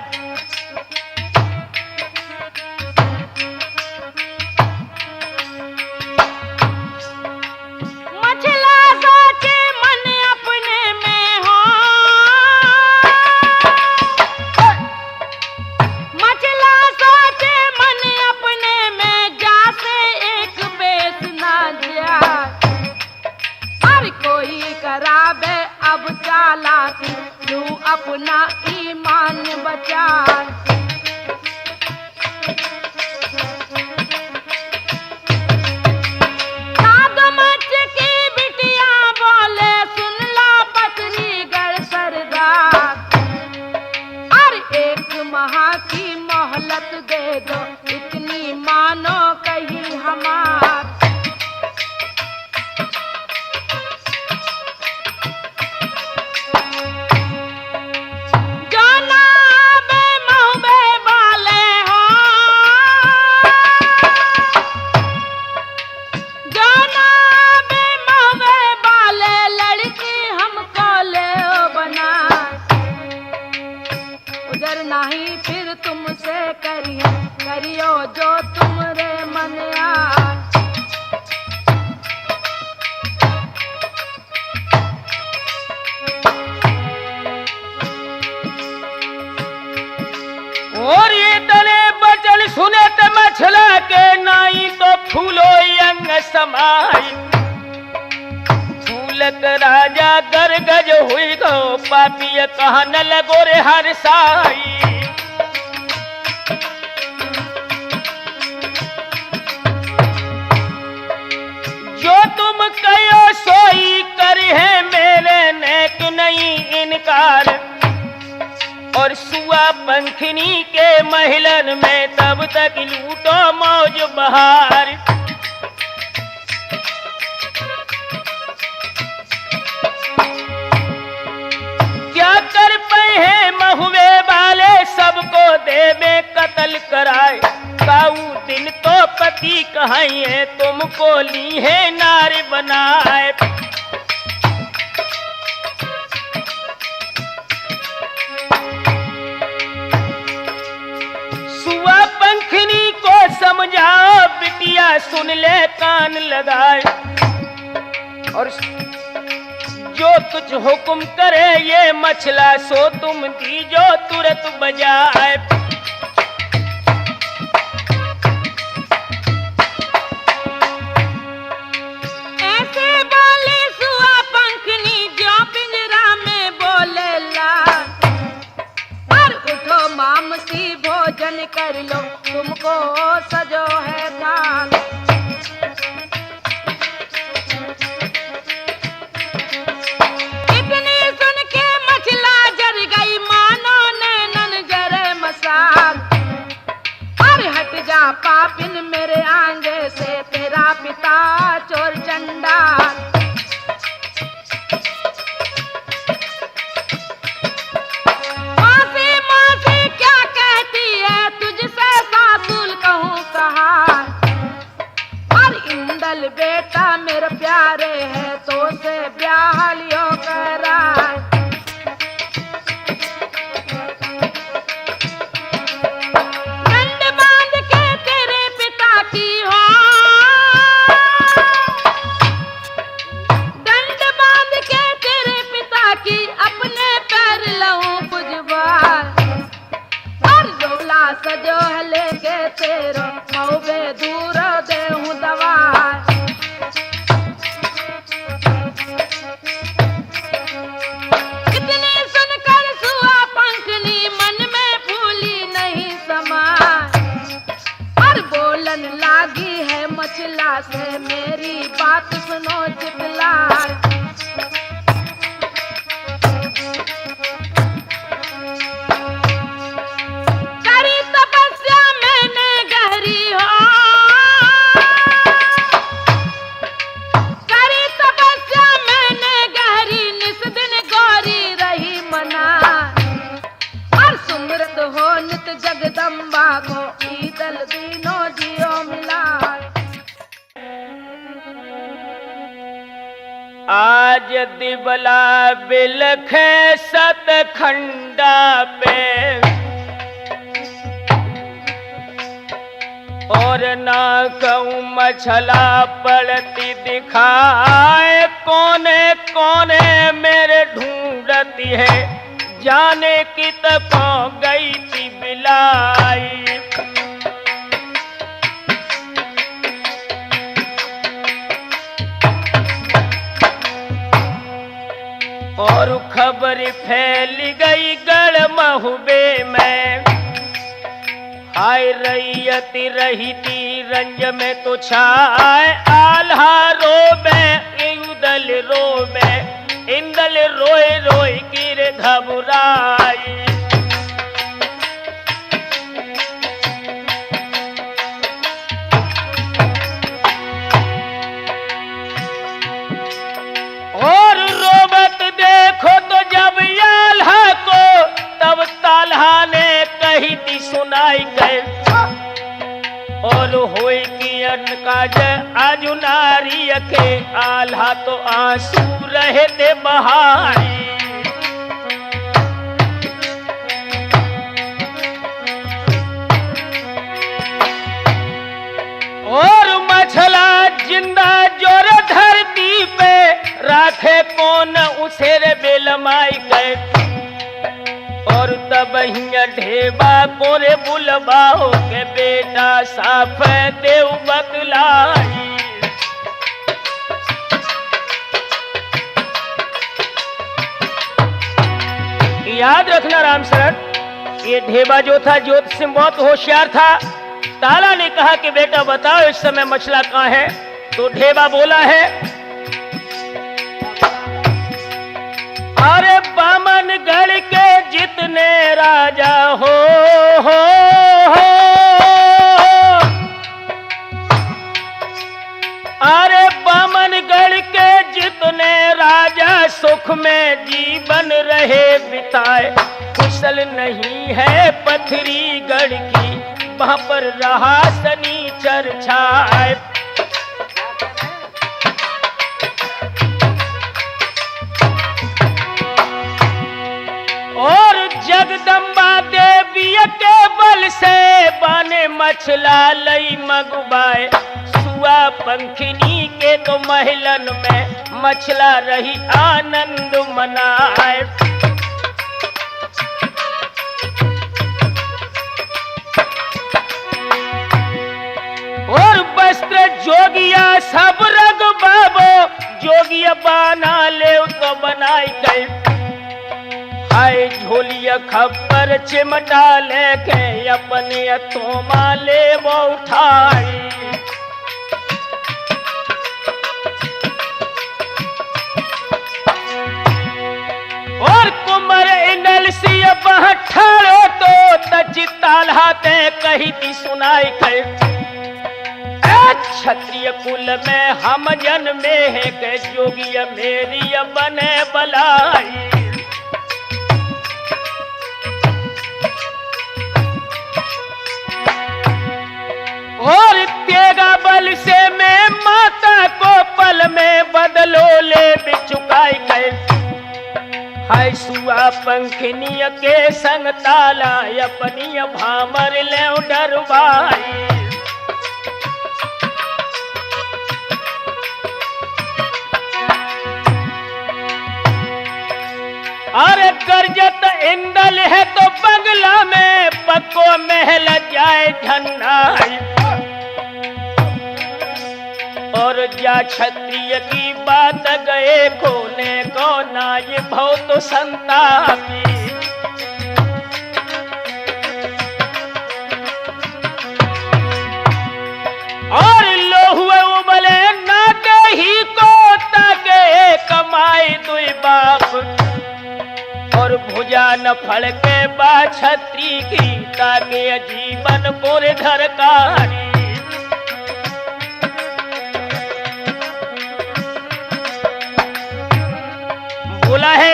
मछला सोचे मन अपने में हो, मछला सोचे मन अपने में जैसे एक बेस ना जाए, हर कोई करावे अब चालाकी लूं अपना ईमान बचाए। की मोहलत दे दो, इतनी मानो कहीं हमार। जाना बे महुबे वाले हो, जाना बे महुबे वाले लड़की हमको ले बना, उधर नहीं फिर तुमसे करियो जो तुमरे मन आए। और ये तले बचल सुने त मछला के नाई तो फूलो यंग समाई, फूलक राजा गरगज हुई गो पापी कहन लगो रे हर साई। जो तुम कहो सोई कर है मेरे नेक नहीं इनकार, और सुआ पंखनी के महलन में तब तक लूटो मौज बहार। क्या कर पे हैं महुए वाले सबको देवे कत्ल कराए, काऊ दिन तो पति कहाइए तुमको ली है नार बनाए। सुआ पंखनी को समझाओ बिटिया सुन ले कान लगाए, और जो कुछ हुक्म करे ये मछला सो तुम दीजो तुरंत बजाए। ऐसे बोले सुआ पंखनी जो पिंजरा में बोले ला, पर उठो मामसी भोजन कर लो तुमको सजो है थाल। पापिन मेरे आंगे से तेरा पिता चोर चंडाल। मासी मासी क्या कहती है तुझसे सासुल कहूँ कहा, और इंदल बेटा मेरे प्यारे है तो से ब्याह लियो कराए। सजो है लेके तेरो मऊबे दूर देहूं दवा। इतनी सुनकर सुआ पंखनी मन में फूली नहीं समा, और बोलन लागी है मचला से मेरी बात सुनो चितलार। करी तपस्या मैंने गहरी हो, करी तपस्या मैंने गहरी, निस दिन गौरी रही मना, और सुमरत हो नित जगदम्बा को ईदल दीनो जियो मिला। आज दिबला बिलखे सतखंडा पे, और ना कहूँ मछला पड़ती दिखाए, कोने कोने मेरे ढूंढती है, जाने की तक गई थी बिलाई। और खबर फैल गई गढ़ महुबे में, हाय रैयती रही थी रंज में तो छाए, आल्हा रोबे इंदल रोबे, इंदल रोए रोए गिर घबराई। और रोबत देखो तो जब आल्हा को, तब ताल्हा ने कही थी सुनाई गए, और होई की अनकाज आजु नारी के, आल्हा तो आंसू रहे थे बहाई। और मछला जिंदा जोर धरती पे, राखे कौन उसे रे बेलमाई गए, और तब हिया ढेबा कोरे बुलबाओ के बेटा साफ देव बतलाई। याद रखना राम शरण, ये ढेबा जो था ज्योतिष में बहुत होशियार था। ताला ने कहा कि बेटा बताओ इस समय मछला कहाँ है, तो ढेबा बोला है, अरे बामनगढ़ के जितने राजा हो, अरे बामनगढ़ के जितने राजा सुख में जीवन रहे बिताए, कुशल नहीं है पथरी गढ़ की, वहां पर रहा शनिचर छाए। और जगदम्बा देवी के बल से बने मछला लई मगुबाए, सुआ पंखनी के तो महलन में मछला रही आनंद मनाए। और वस्त्र जोगिया सब रग बाबो, जोगिया बना ले तो बनाई गए, हाय झोलिया खबर चिमटा लेके अपने थोमा ले वो उठाई। और कुमर इंदल सी बहठारो तो तची ताल्हाते कही थी सुनाई गए, क्षत्रिय कुल में हम जन्मे है के जोगिया मेरी बने बलाई। और तेगा बल से मैं माता को पल में बदलो ले बिचुकाई गए, हाय सुआ पंखनी के संग ताला अपनी भामर ले डरवाई। अरे गरजत इंदल है तो बंगला में पक्को में महल जाए झन्नाई। और जा क्षत्रिय की बात गए कोने को ना ये भव तो संतापी। और लोहुए उबले ना कही को ताके कमाए दुई बाप। और भुजा न फड़के बा छत्री की ताके जीवन गोरे धरकारी। बोला है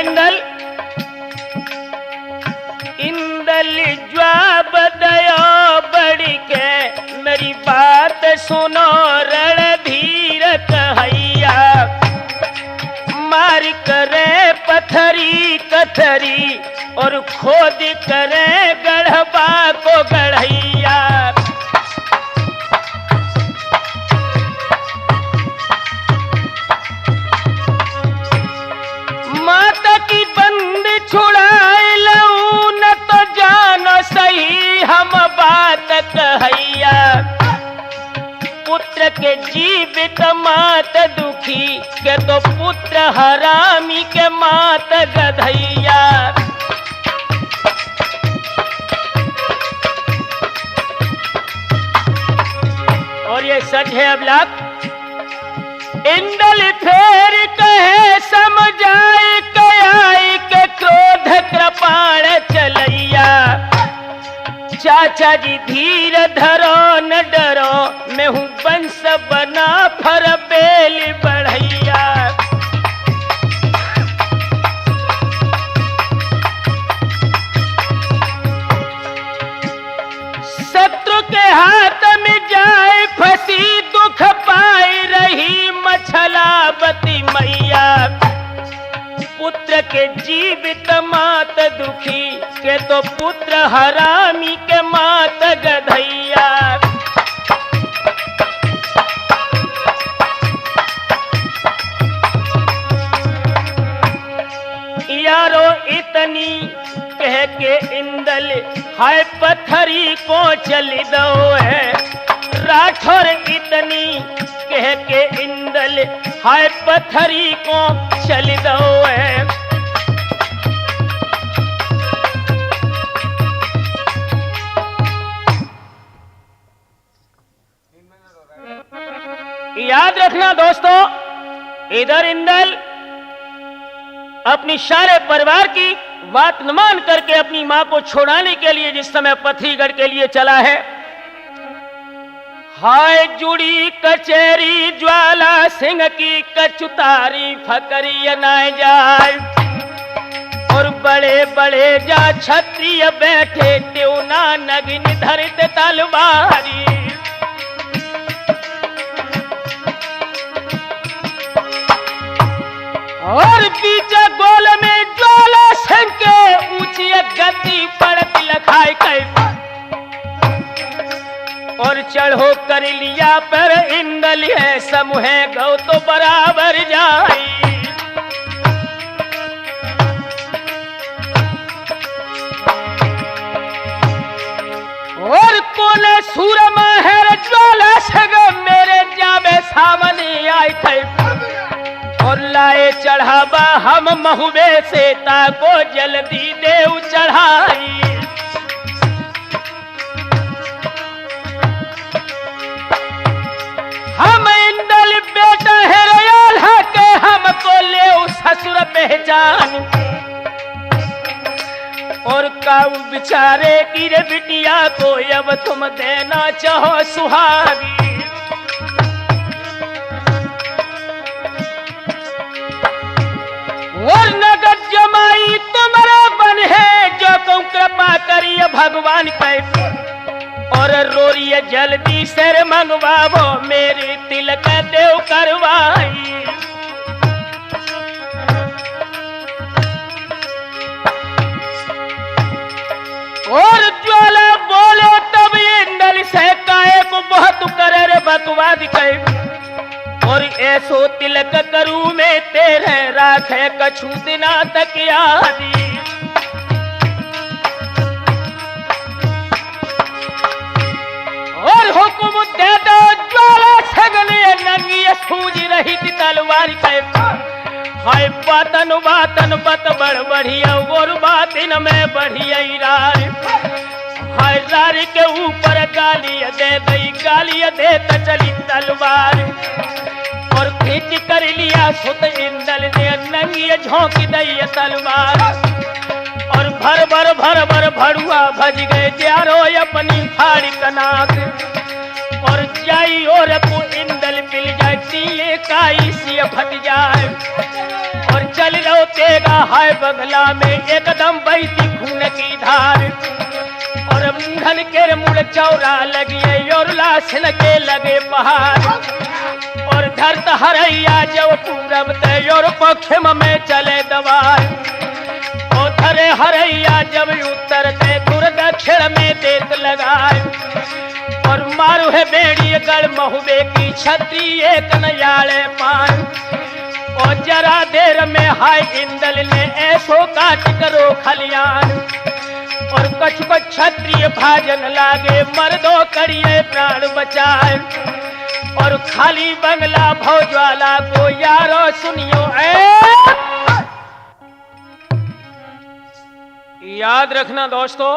इंदल जवाब दया बड़ी के मेरी बात सुनो रणधीर कहैया। मार करे पत्थरी कथरी और खोद करे गढ़बा को गढ़ैया। माता की बंद छुड़ाए लऊं न तो जानो सही हम बात कहैया। पुत्र के जीवित मात दुखी के तो पुत्र हरामी के मात गधैया। और ये सच है अबलाक। इंदल फेर कहे समझाए कयाई के क्रोध कृपाण चलैया। चाचा जी धीर धरो न डरो मैं हूँ वंश बना फर बेल बढ़ैया। शत्रु के हाथ में जाए फंसी दुख पाई रही मछलावती मैया। पुत्र के जीवित मात दुखी के तो पुत्र हरामी के मात गधैया। यारो इतनी कह के इंदल हाय पत्थरी को चली दो है। राठौर इतनी कह के इंदल हाय पत्थरी को चली दो है। याद रखना दोस्तों, इधर इंदल अपनी सारे परिवार की बात न मान करके अपनी मां को छोड़ाने के लिए जिस समय पथरीगढ़ के लिए चला है। हाय जुड़ी कचेरी ज्वाला सिंह की कचुतारी फकरी न जाए। और बड़े बड़े जा क्षत्रिय बैठे त्योना नगिन धरित तलवारी। और पीछे गोल में ज्वाला सिंह के ऊंची गद्दी पड़त लखाई कई। और चढ़ो कर लिया पर इंदल है समूह गौ तो बराबर जाई। और कोने सूरमा है ज्वाला सग मेरे जामे सामने आई थे। और लाए चढ़ावा हम महुबे से ताको जल्दी देव चढ़ाई। हम इंदल बेटा है रयाल है के हमको ले ससुर पहचान। और काऊ बिचारे की रे बिटिया को अब तुम देना चाहो सुहागी। और नगद जमाई तुम्हारा बन है जो तुम कृपा करिए भगवान पे। और रोरिए जल्दी सर मंगवावो मेरी तिलक देव करवाई। और ज्वाला बोले तब इंदल से काए को बहुत करे बकवाद कहे। और ऐसो तिलक करूं मैं तेरे राखे कछु दिना तक यादी। हाय बातन बातन बत बड़ बढ़िया और बातिन में बढ़िया रार। हाय रार के ऊपर गालियां दे दई गालियां दे त चली तलवार। और खींच कर लिया सुत इंदल ने नंगी झोंक दई तलवार। और भर भर भर भर भड़ुआ भज गए जारो अपनी फाड़ी कनाक। और जाई और को इंदल पिल जाए तीले काई सी फट जाए। और चल लो तेगा हाय बगला में एकदम बहती खून की धार। और धन के मुड़ चौरा लगी और लाशन के लगे पहाड़। और धरत हरैया जब पूरब ते और पश्चिम में चले दवार। और धरे हरैया जब उत्तर ते दूर दक्षिण में देत लगाए। और मारू है बेड़ी गढ़ महुबे की छत्री एक नयाले पान। और जरा देर में हाय इंदल ने ऐसो काट करो खलियान। और कछ को क्षत्रिय भाजन लागे मर्दों करिए प्राण बचाए। और खाली बंगला भौज्वाला को यारो सुनियो याद रखना दोस्तों,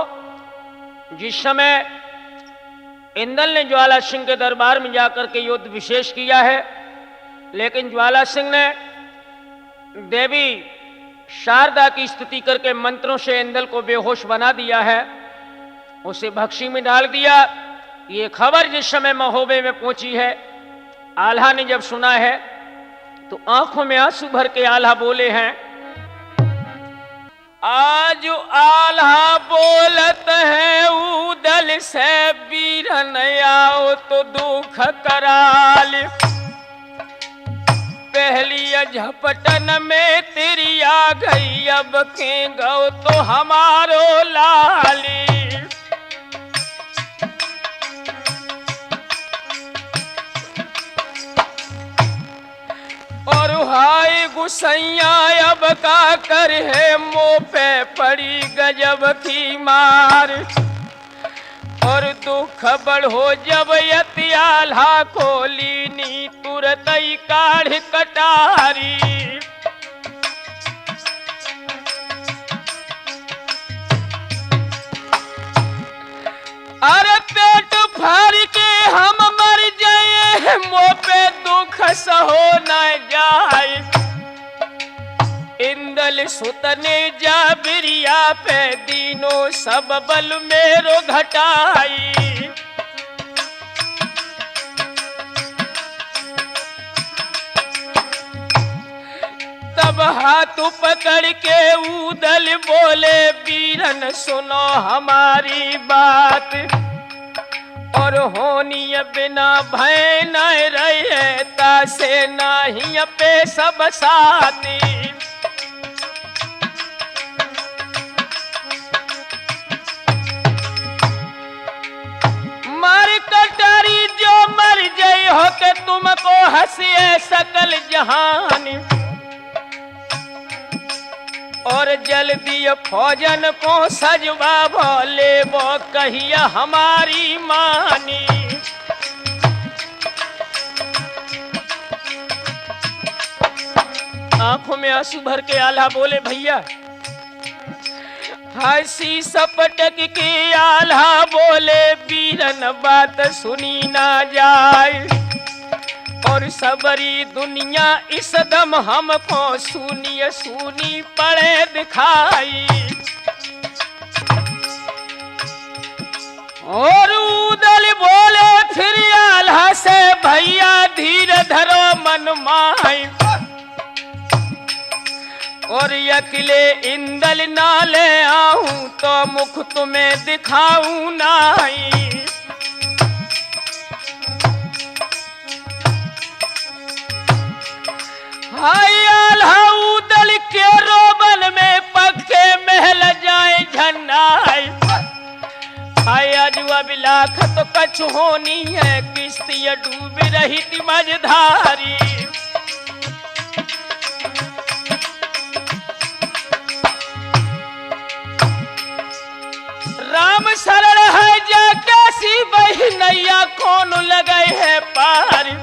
जिस समय इंदल ने ज्वाला सिंह के दरबार में जाकर के युद्ध विशेष किया है, लेकिन ज्वाला सिंह ने देवी शारदा की स्तुति करके मंत्रों से इंदल को बेहोश बना दिया है, उसे भक्सी में डाल दिया। ये खबर जिस समय महोबे में पहुंची है, आल्हा ने जब सुना है तो आंखों में आंसू भर के आल्हा बोले हैं, आज आल्हा बोलत है उदल से बीरन आओ तो दुख कराल। पहली झपटन में तेरी आ गई अब के गौ तो हमारो लाली। और हाय गुसैया अब का कर है मुंह पे पड़ी गजब की मार। और दुख बड़ हो जब यतियाल्हा खोली नी तुरत काढ़ कटारी। अरे पेट फाड़ के हम मर जाए मुँह पे दुख सहो न जाए। इंदल सुतने जा बिरिया पे दीनों सब बल मेरो घटाई। तब हाथ पकड़ के उदल बोले बीरन सुनो हमारी बात। और होनी बिना भय न रहे तासे नहीं पे सब साथी। मर कटारी जो मर गई हो के तुमको हंसिए सकल जहान। और जल्दी फौजन को सजवा भोले वो कहिया हमारी मानी। आंखों में आंसू भर के आल्हा बोले भैया। हंसी सपटक के आल्हा बोले बीरन बात सुनी ना जाए। और सबरी दुनिया इस दम हमको सुनिए सुनी पड़े दिखाई। और उदल बोले फिर आल्हा से भैया धीर धरो मन माई। और अकेले इंदल ना ले आऊं तो मुख तुम्हें दिखाऊं नहीं। हाय आल्हा उदल के रोबन में पक्के महल जाए झन्नाई। हाय अजुआ बिलाख तो कछ होनी है किस्ती डूब रही थी मझधारी। राम शरण है जा कैसी बही नैया कौन लगे है पार।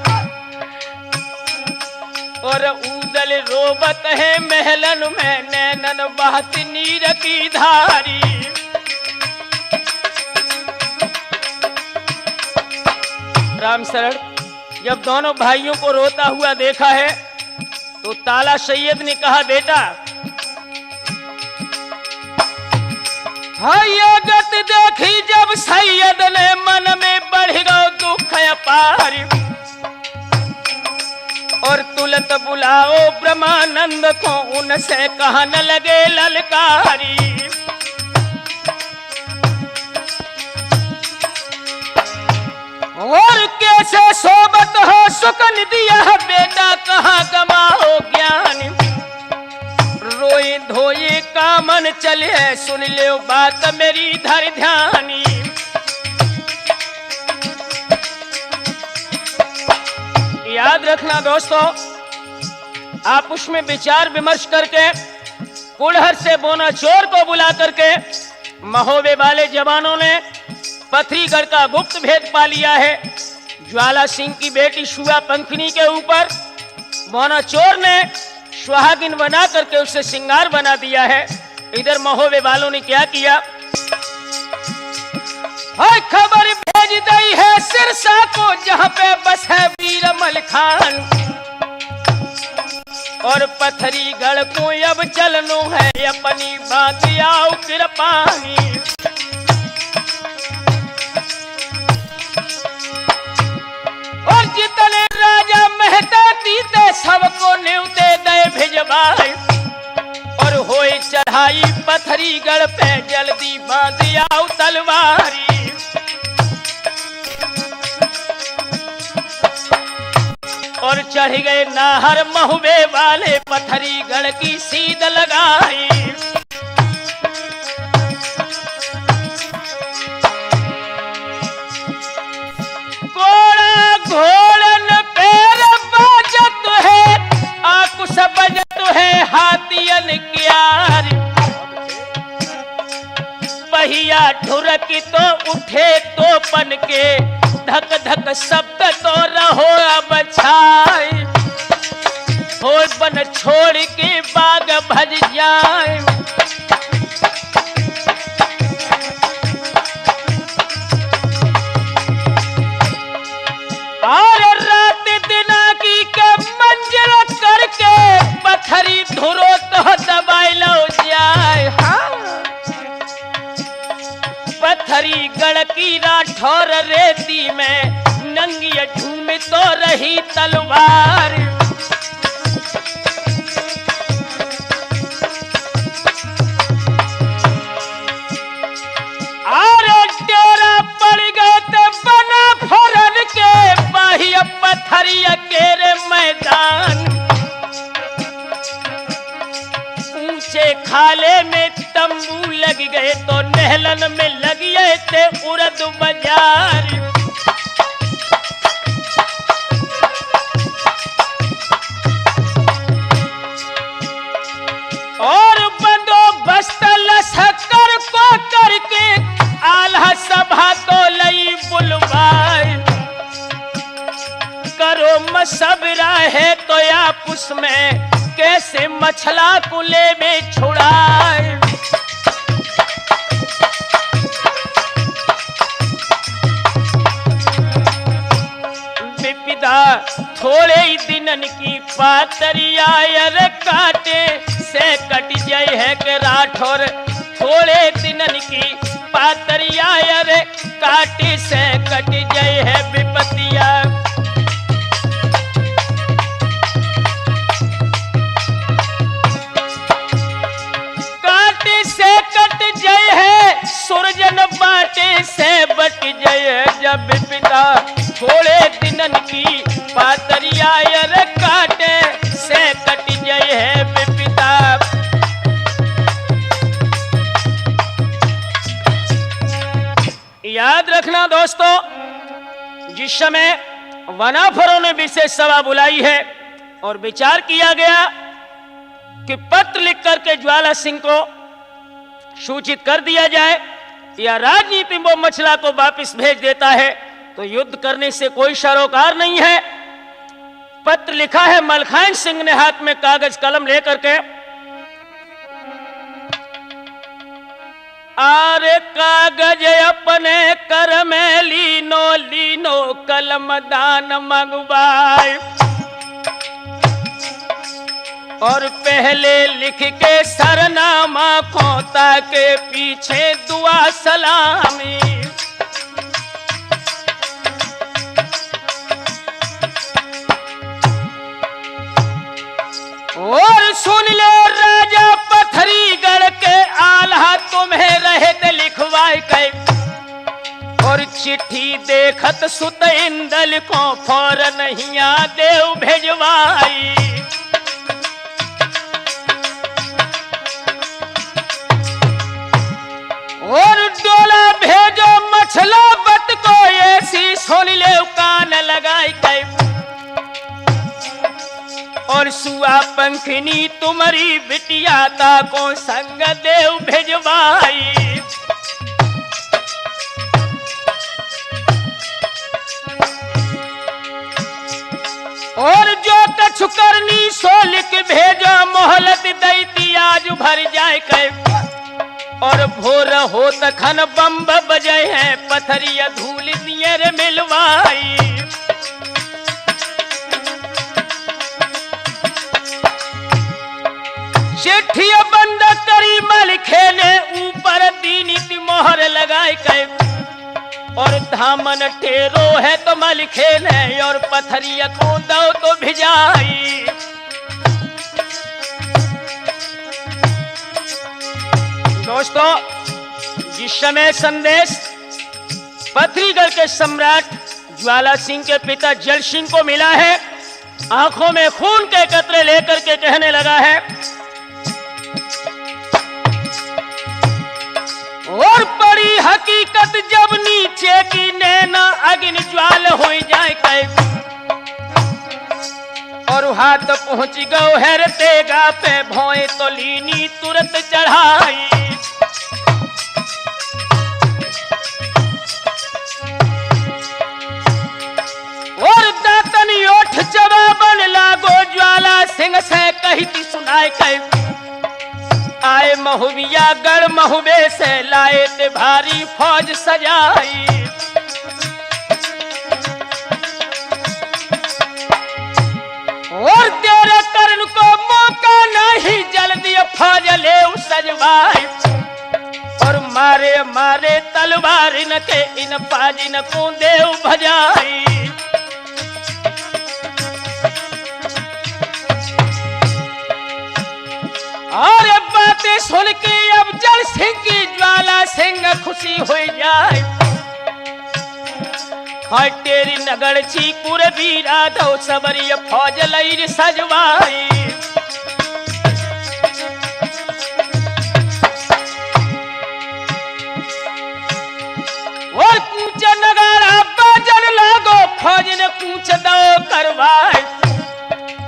और बादल रोबत है महलन में, नैनन बहत नीर की धारी। राम शरण जब दोनों भाइयों को रोता हुआ देखा है तो ताला सैयद ने कहा, बेटा हाँ ये गत देखी जब सैयद ने मन में बढ़ गो दुख अपार, और तुलत बुलाओ ब्रह्मानंद को उनसे कहने लगे ललकारी। और कैसे सोबत हो सुकन दिया बेटा कहाँ गमाओ ज्ञान, रोए धोए का मन चले सुन ले बात मेरी धर ध्यानी। याद रखना दोस्तों, आप उसमें विचार विमर्श करके कुड़हर से बोना चोर को बुला करके महोबे वाले जवानों ने पथरीगढ़ का गुप्त भेद पा लिया है। ज्वाला सिंह की बेटी शुआ पंखनी के ऊपर बोना चोर ने सुहागिन बना करके उसे श्रृंगार बना दिया है। इधर महोबे वालों ने क्या किया, खबर भेज दी है सिरसा को जहां पे बस है वीरमल खान, और पथरीगढ़ को अब चलनो है अपनी बात आओ कृपानी। और जितने राजा मेहता दीते सबको न्योते दे भिजवाए, और होए चढ़ाई पथरीगढ़ पे जल्दी बांध आओ तलवारी। और चढ़ गए नाहर महुबे वाले पथरीगढ़ की सीध लगाई। घोड़ा घोड़न पैर बाजत है, आकुश बजत है हाथियन क्यार, पहिया ढुरकी तो उठे तो पन के धक धक शब्द तो रहो अब छाए, हो बन छोड़ के बाग भज जाए। और रात दिना की के मंजिल करके पथरी धुरो तो दबाई लो जाए। पथरीगढ़ की राठौर रेती में नंगी झूम तो रही तलवार, और डेरा पड़ गए तो बना फौरन के बाह्य पथरिया के मैदान, ऊंचे खाले में तंबू लग गए तो नहलन में लगिए थे उड़द बाजार। और बंदोबस्त लश्कर को करके आल्हा सभा तो लई बुलवाए, करो मशवरा है तो आप उसमें कैसे मछला कुले में छुड़ाए। विपिदा थोड़े ही दिनन की पातरिया काटे से कट जाए है के राठौर, थोड़े दिनन की पातरिया काटे से कट जाए है विपतिया। सुरजन बाटे से बट जय जब पिता थोड़े दिनन की पातरिया काटे से कट जय है पिता। याद रखना दोस्तों, जिस समय वनाफरों ने विशेष सभा बुलाई है और विचार किया गया कि पत्र लिख करके ज्वाला सिंह को सूचित कर दिया जाए या राजनीति वो मछला को वापस भेज देता है तो युद्ध करने से कोई सरोकार नहीं है। पत्र लिखा है मलखान सिंह ने हाथ में कागज कलम लेकर के। आरे कागज अपने कर में लीनो लीनो कलम दान मंगवाए, और पहले लिख के सरनामा खोता के पीछे दुआ सलामी। और सुन ले राजा पथरीगढ़ के आल्हा तुम्हें रहत लिखवाए के, और चिट्ठी देखत सुत इंदल को फौरन हिया देव भेजवाई। और डोला भेजो मछला बत को ऐसी सुन ले कान लगाई के, और सुआ पंखनी तुम्हारी बिटिया ता को संग देव भेजवाई। और जो कछु करनी सो लिख भेजो मोहलत दैती आज भर जाए के, और भोर हो तखन बम्ब बजे हैं पथरिया धूल नियर मिलवाई। चिट्ठिया बंद करी मलिखे ने ऊपर दीनी मोहर लगाए के, और धामन टेरो है तो मलिखे ने, और पथरिया को दो तो भिजाई। दोस्तों, जिस समय संदेश पथरीगढ़ के सम्राट ज्वाला सिंह के पिता जल सिंह को मिला है, आंखों में खून के कतरे लेकर के कहने लगा है, और बड़ी हकीकत जब नीचे की नैना अग्नि ज्वाल हो जाए के, और हाथ पहुंच गो हैर तेगा पे भोए तो लीनी तुरंत चढ़ाई। और दातनी ओठ जवाबन लागो ज्वाला सिंह से कही थी सुनाए के, आए महुबिया गढ़ महुबे से लाए ते भारी फौज सजाई। और तेरे कर्ण को मौका नहीं, जल्दी फौज ले सजवाई, और मारे मारे तलवार न के इन पाजिन को देव भजाई। और बातें सुन के अब जल सिंह की ज्वाला सिंह खुशी हो जाए, और तेरी नगर चीकुर वीरा दो सबरी फौज लई सजवाई। और कूच नगाड़ा बाजन लागो फौज ने कूच दो करवाए,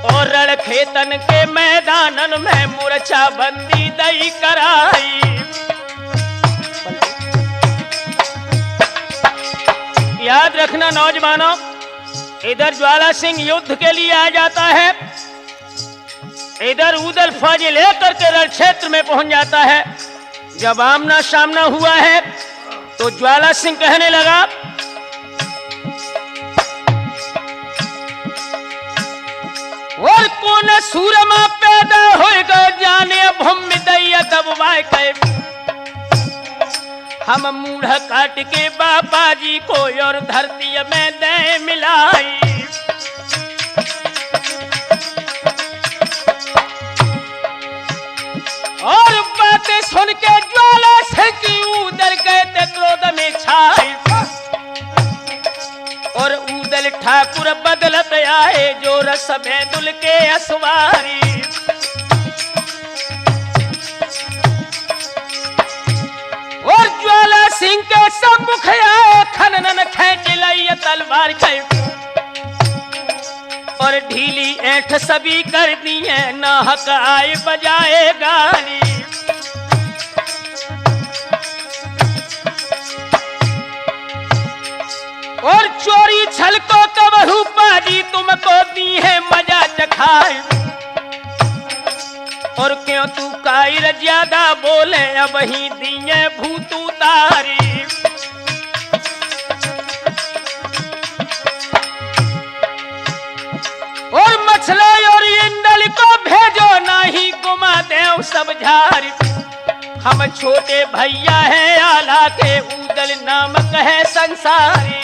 और रण खेतन के मैदानन में मूर्छा बंदी दई कराई। याद रखना नौजवानों, इधर ज्वाला सिंह युद्ध के लिए आ जाता है, इधर उदल फौज लेकर के रण क्षेत्र में पहुंच जाता है। जब आमना सामना हुआ है तो ज्वाला सिंह कहने लगा, और कौन सूरमा पैदा होएगा जाने भूमि दैया दबवाए के, हम मूढ़ काट के बाबा जी को और धरती में दे मिलाई। और बातें सुन के ज्वाला सिंह की उदल गए थे क्रोध में छाई, और उदल ठाकुर बदलत आए जो रस बेदुल के असवारी। और ज्वाला सिंह के सम्मुख आए खनन खेच लई तलवार के, और ढीली ऐठ सभी कर दी है नाहक आए बजाए गाली। और चोरी छल को कबहू पा जी तुमको दी है मजा चखाए, और क्यों तू कायर ज्यादा बोले, अब ही दिए भूत उतारी। और मछला और इंदल को भेजो, नहीं गुमा देव सब झारी। हम छोटे भैया हैं आला के, उदल नामक है संसारी।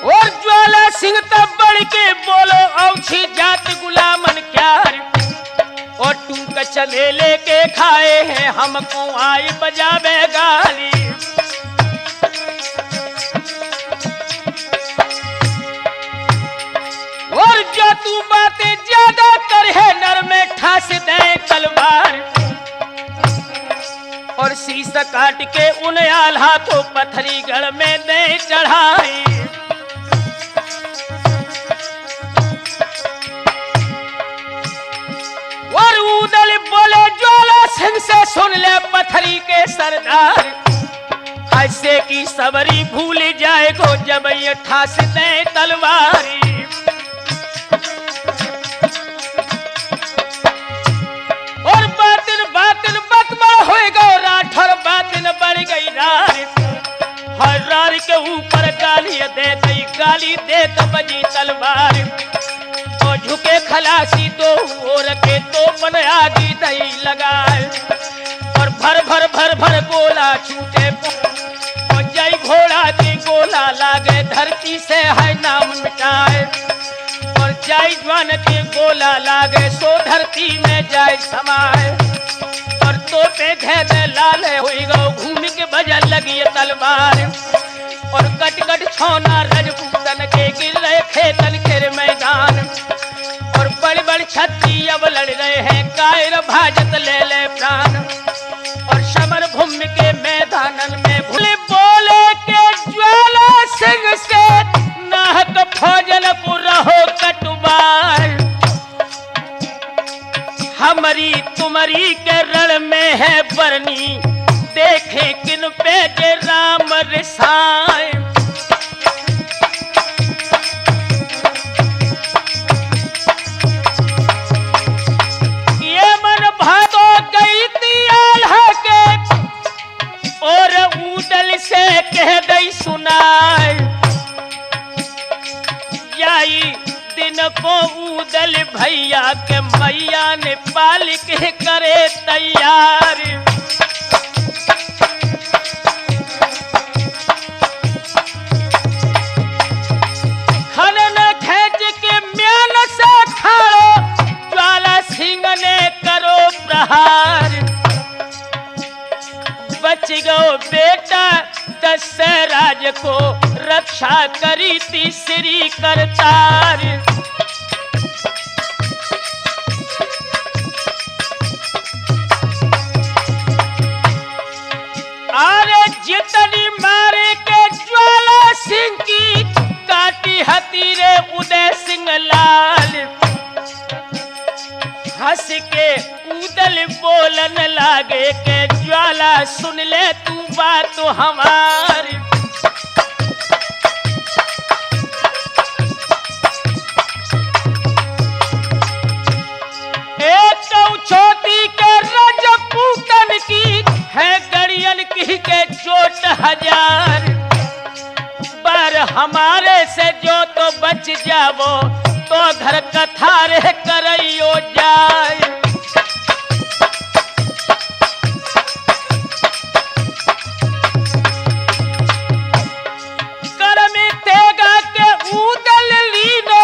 और ज्वाला सिंह तब बढ़ के बोलो, औछी जात गुलामन क्यार। और टूक चले लेके खाए हैं, हमको आए बजावे गाली। और जो तू बातें ज्यादा कर है, नर में ठास दे तलवार। और शीश काट के उन आल्हा को पत्थरी गढ़ में दे चढ़ाई। और उदल बोले ज्वाला सिंह से, सुन ले पत्थरी के सरदार। ऐसे की सबरी भूल जाएगो, जब ये ठास दे तलवारी। और बातिन बातिन बतमा होएगा, राठौर बातिन बढ़ गई रार। हर रार के ऊपर गाली दे गई, गाली दे तो बजी तलवार। और झुके खलासी दो और के तो पन आगी दही लगाए। और भर भर भर भर गोला छूटे, और जय घोड़ा की गोला लागे, धरती से है नाम मिटाए। और जय जवान के गोला लागे, सो धरती में जाय समाए। और तो पे घेरे लाल हुई गो, घूम के बजल लगी तलवार। और कट कट छौना रजपूतन के, गिर रहे खेतन के मैदान। और बड़ बड़ छत्री अब लड़ रहे हैं, कायर भाजत ले ले प्राण। और समर भूमि के मैदानन में भूले बोले के, ज्वाला सिंह से नाहक फौजन को रहो कटुबार। हमारी तुम्हारी के रण में है बरनी, देखे किन पे जे राम रिसाए। ये मन भादो गई थी आल्हा के, और उदल से कह दई सुनाए। जाई दिन को उदल भैया के, मैया ने पाल के करे तैयार। खनन खेच के म्यान से खाओ, ज्वाला सिंह ने करो प्रहार। बच गो बेटा दशराज को, रक्षा करी तीसरी करतार। अरे जितनी मारे के ज्वाला सिंह की, काटी हतीरे उदय सिंह लाल। हंस के उदल बोलन लागे के, ज्वाला सुन ले तू बात हमारी। एक छोटी के रजपूतन की है, गड़ियन की के चोट हजार। पर हमारे से जो तो बच जावो, तो घर कथा रे करइयो जाए। करमी तेगा के उदल लीनो,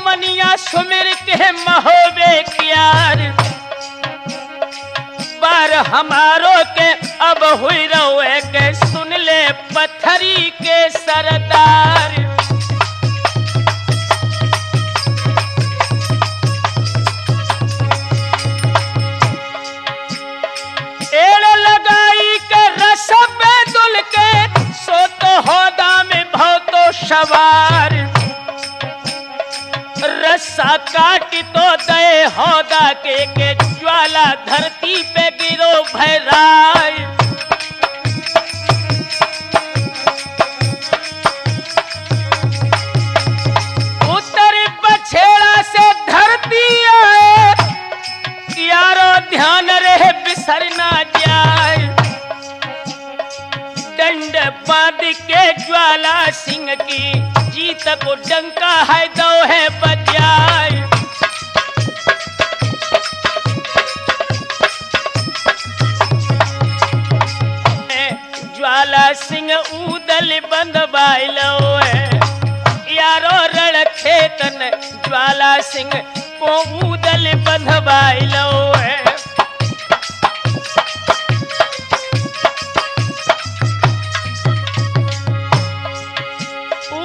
मनिया सुमिर के महोबे क्यार। पर हमारो के अब हुई रहे के, सुन ले पत्थरी के सरदार। एड़ लगाई के रस पे दुल के, सो तो होदा में भव तो सवार। रस्सा काट तो दे होदा के ज्वाला धरती पे गिरो भैराय। ध्यान रहे बिसर ना जाए। डंड बांध के ज्वाला सिंह की जीत को डंका है दो है बजाए। ज्वाला सिंह ऊदल बंधवाइलो है यारो रण खेतन ज्वाला सिंह को ऊदल बंधवाइलो है।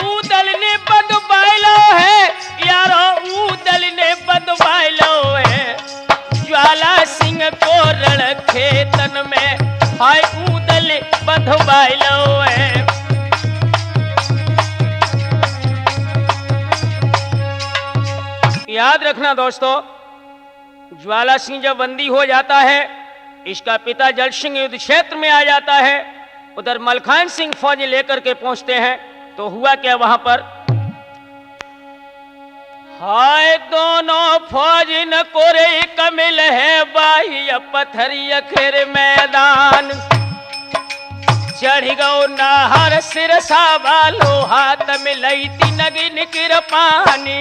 ऊदल ने बंधवाइलो है यारो ऊदल ने बंधवाइलो है। ज्वाला सिंह को रण खेतन में हाय ऊदल बंधवाइलो है। याद रखना दोस्तों, ज्वाला सिंह जब बंदी हो जाता है, इसका पिता जल सिंह युद्ध क्षेत्र में आ जाता है। उधर मलखान सिंह फौज लेकर के पहुंचते हैं। तो हुआ क्या वहां पर, हाय दोनों फौज न कोरे कमिल है बाह्य पत्थरी अखेर मैदान। चढ़ गो नाहर सिरसा वालो हाथ मिलई ती नगिन किर पानी।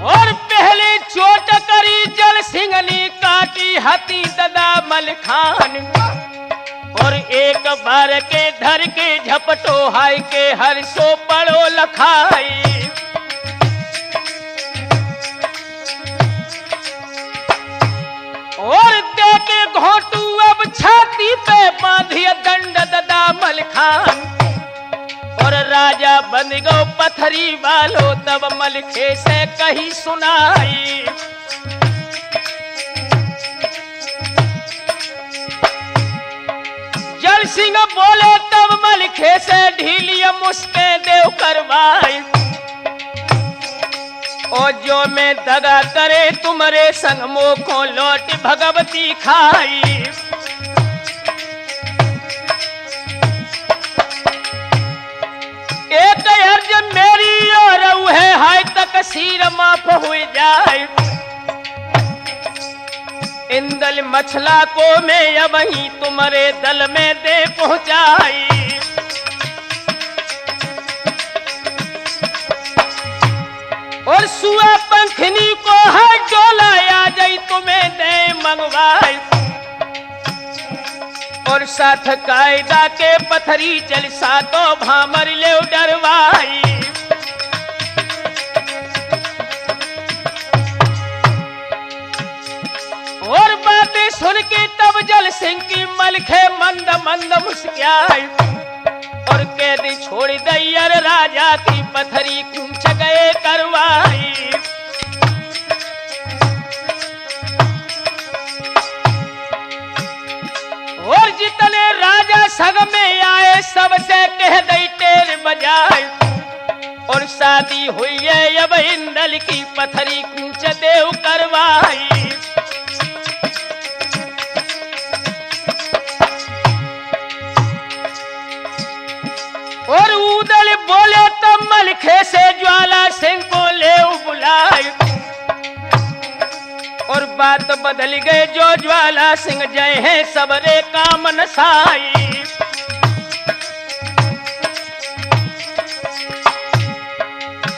और पहले चोट करी जल सिंह ने काटी हती ददा मलखान। और एक बार के धर के झपटो हाय के हर सो पड़ो लखाई। और दे के घोटू अब छाती पे बांधिया दंड ददा मलखान। और राजा बंद गो पथरी वालो तब मलखे से कही सुनाई। जल सिंह बोले तब मलखे से ढीलिया मुस्के देव करवाई। ओ जो मैं दगा करे तुम्हारे संग मोखो लौट भगवती खाई। एक अर्ज मेरी और है हाय तक सीर माफ हो जाए। इंदल मछला को मैं अब ही तुम्हारे दल में दे पहुंचाई। और सुआ पंखनी को है डोला आ जाई तुम्हें दे मंगवाई। और साथ कायदा के पथरी चल सातो भामर ले डरवाई। और बातें सुन के तब जल सिंह की मलखे मंद मंद मुस्कियाई। और कैदी छोड़ दैयर राजा की पथरी कूच गए करवाई। और जितने राजा संग में आए सबसे कह दई टेर बजाए। और शादी हुई है अब इंदल की पथरी कूच देव करवाई। और ऊदल बोले तब मलखे से ज्वाला सिंह को ले बुलाए। और बात बदल गए जो ज्वाला सिंह जय है सबरे काम नसाई।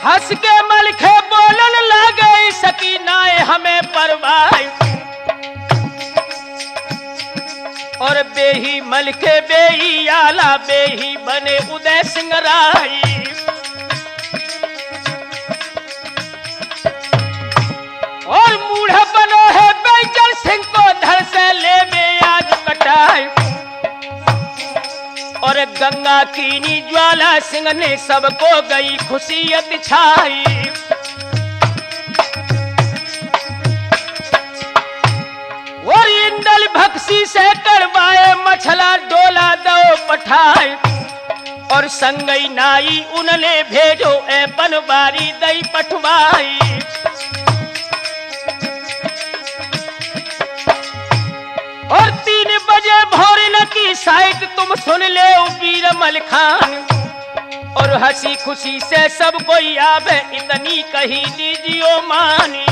हंस के मलखे बोलन लगे सकीनाए हमें परवाई। और बेही मलखे बेही आला बेही बने उदय सिंह राई। और मूढ़ बनो है बैजल सिंह को धर से ले में आज कटाई। और गंगा कीनी ज्वाला सिंह ने सबको गई खुशियत छाई। और इंदल भक्सी से करवाए मछला डोला दो पठाए। और संगई नाई उनने भेजो ए बनवारी दई पठवाई। और 3 बजे भोरन की साइट तुम सुन ले वीर मलखान। और हंसी खुशी से सब कोई आवे, इतनी कही लीजियो मानी।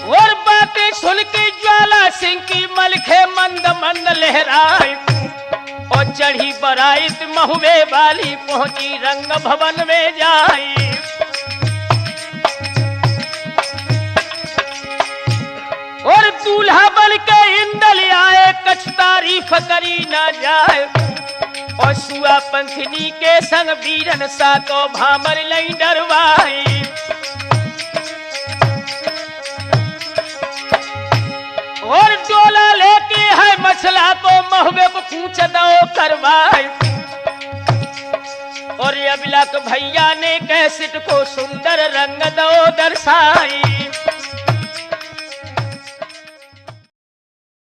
और बातें सुन के ज्वाला सिंह की मलखे मंद मंद लहराई, और चढ़ी बराइत महुए वाली पहुंची रंग भवन में जाई। और दूल्हा बन के इंदल आए, कछ तारीफ करी ना जाए। और सुआ पंखनी के संग वीरन सातो भामर लई डरवाई। और डोला लेके है मछला को महुए को पूछ दो करवाए। और अबिलक भैया ने कैसेट को सुंदर रंग दो दर्शाई।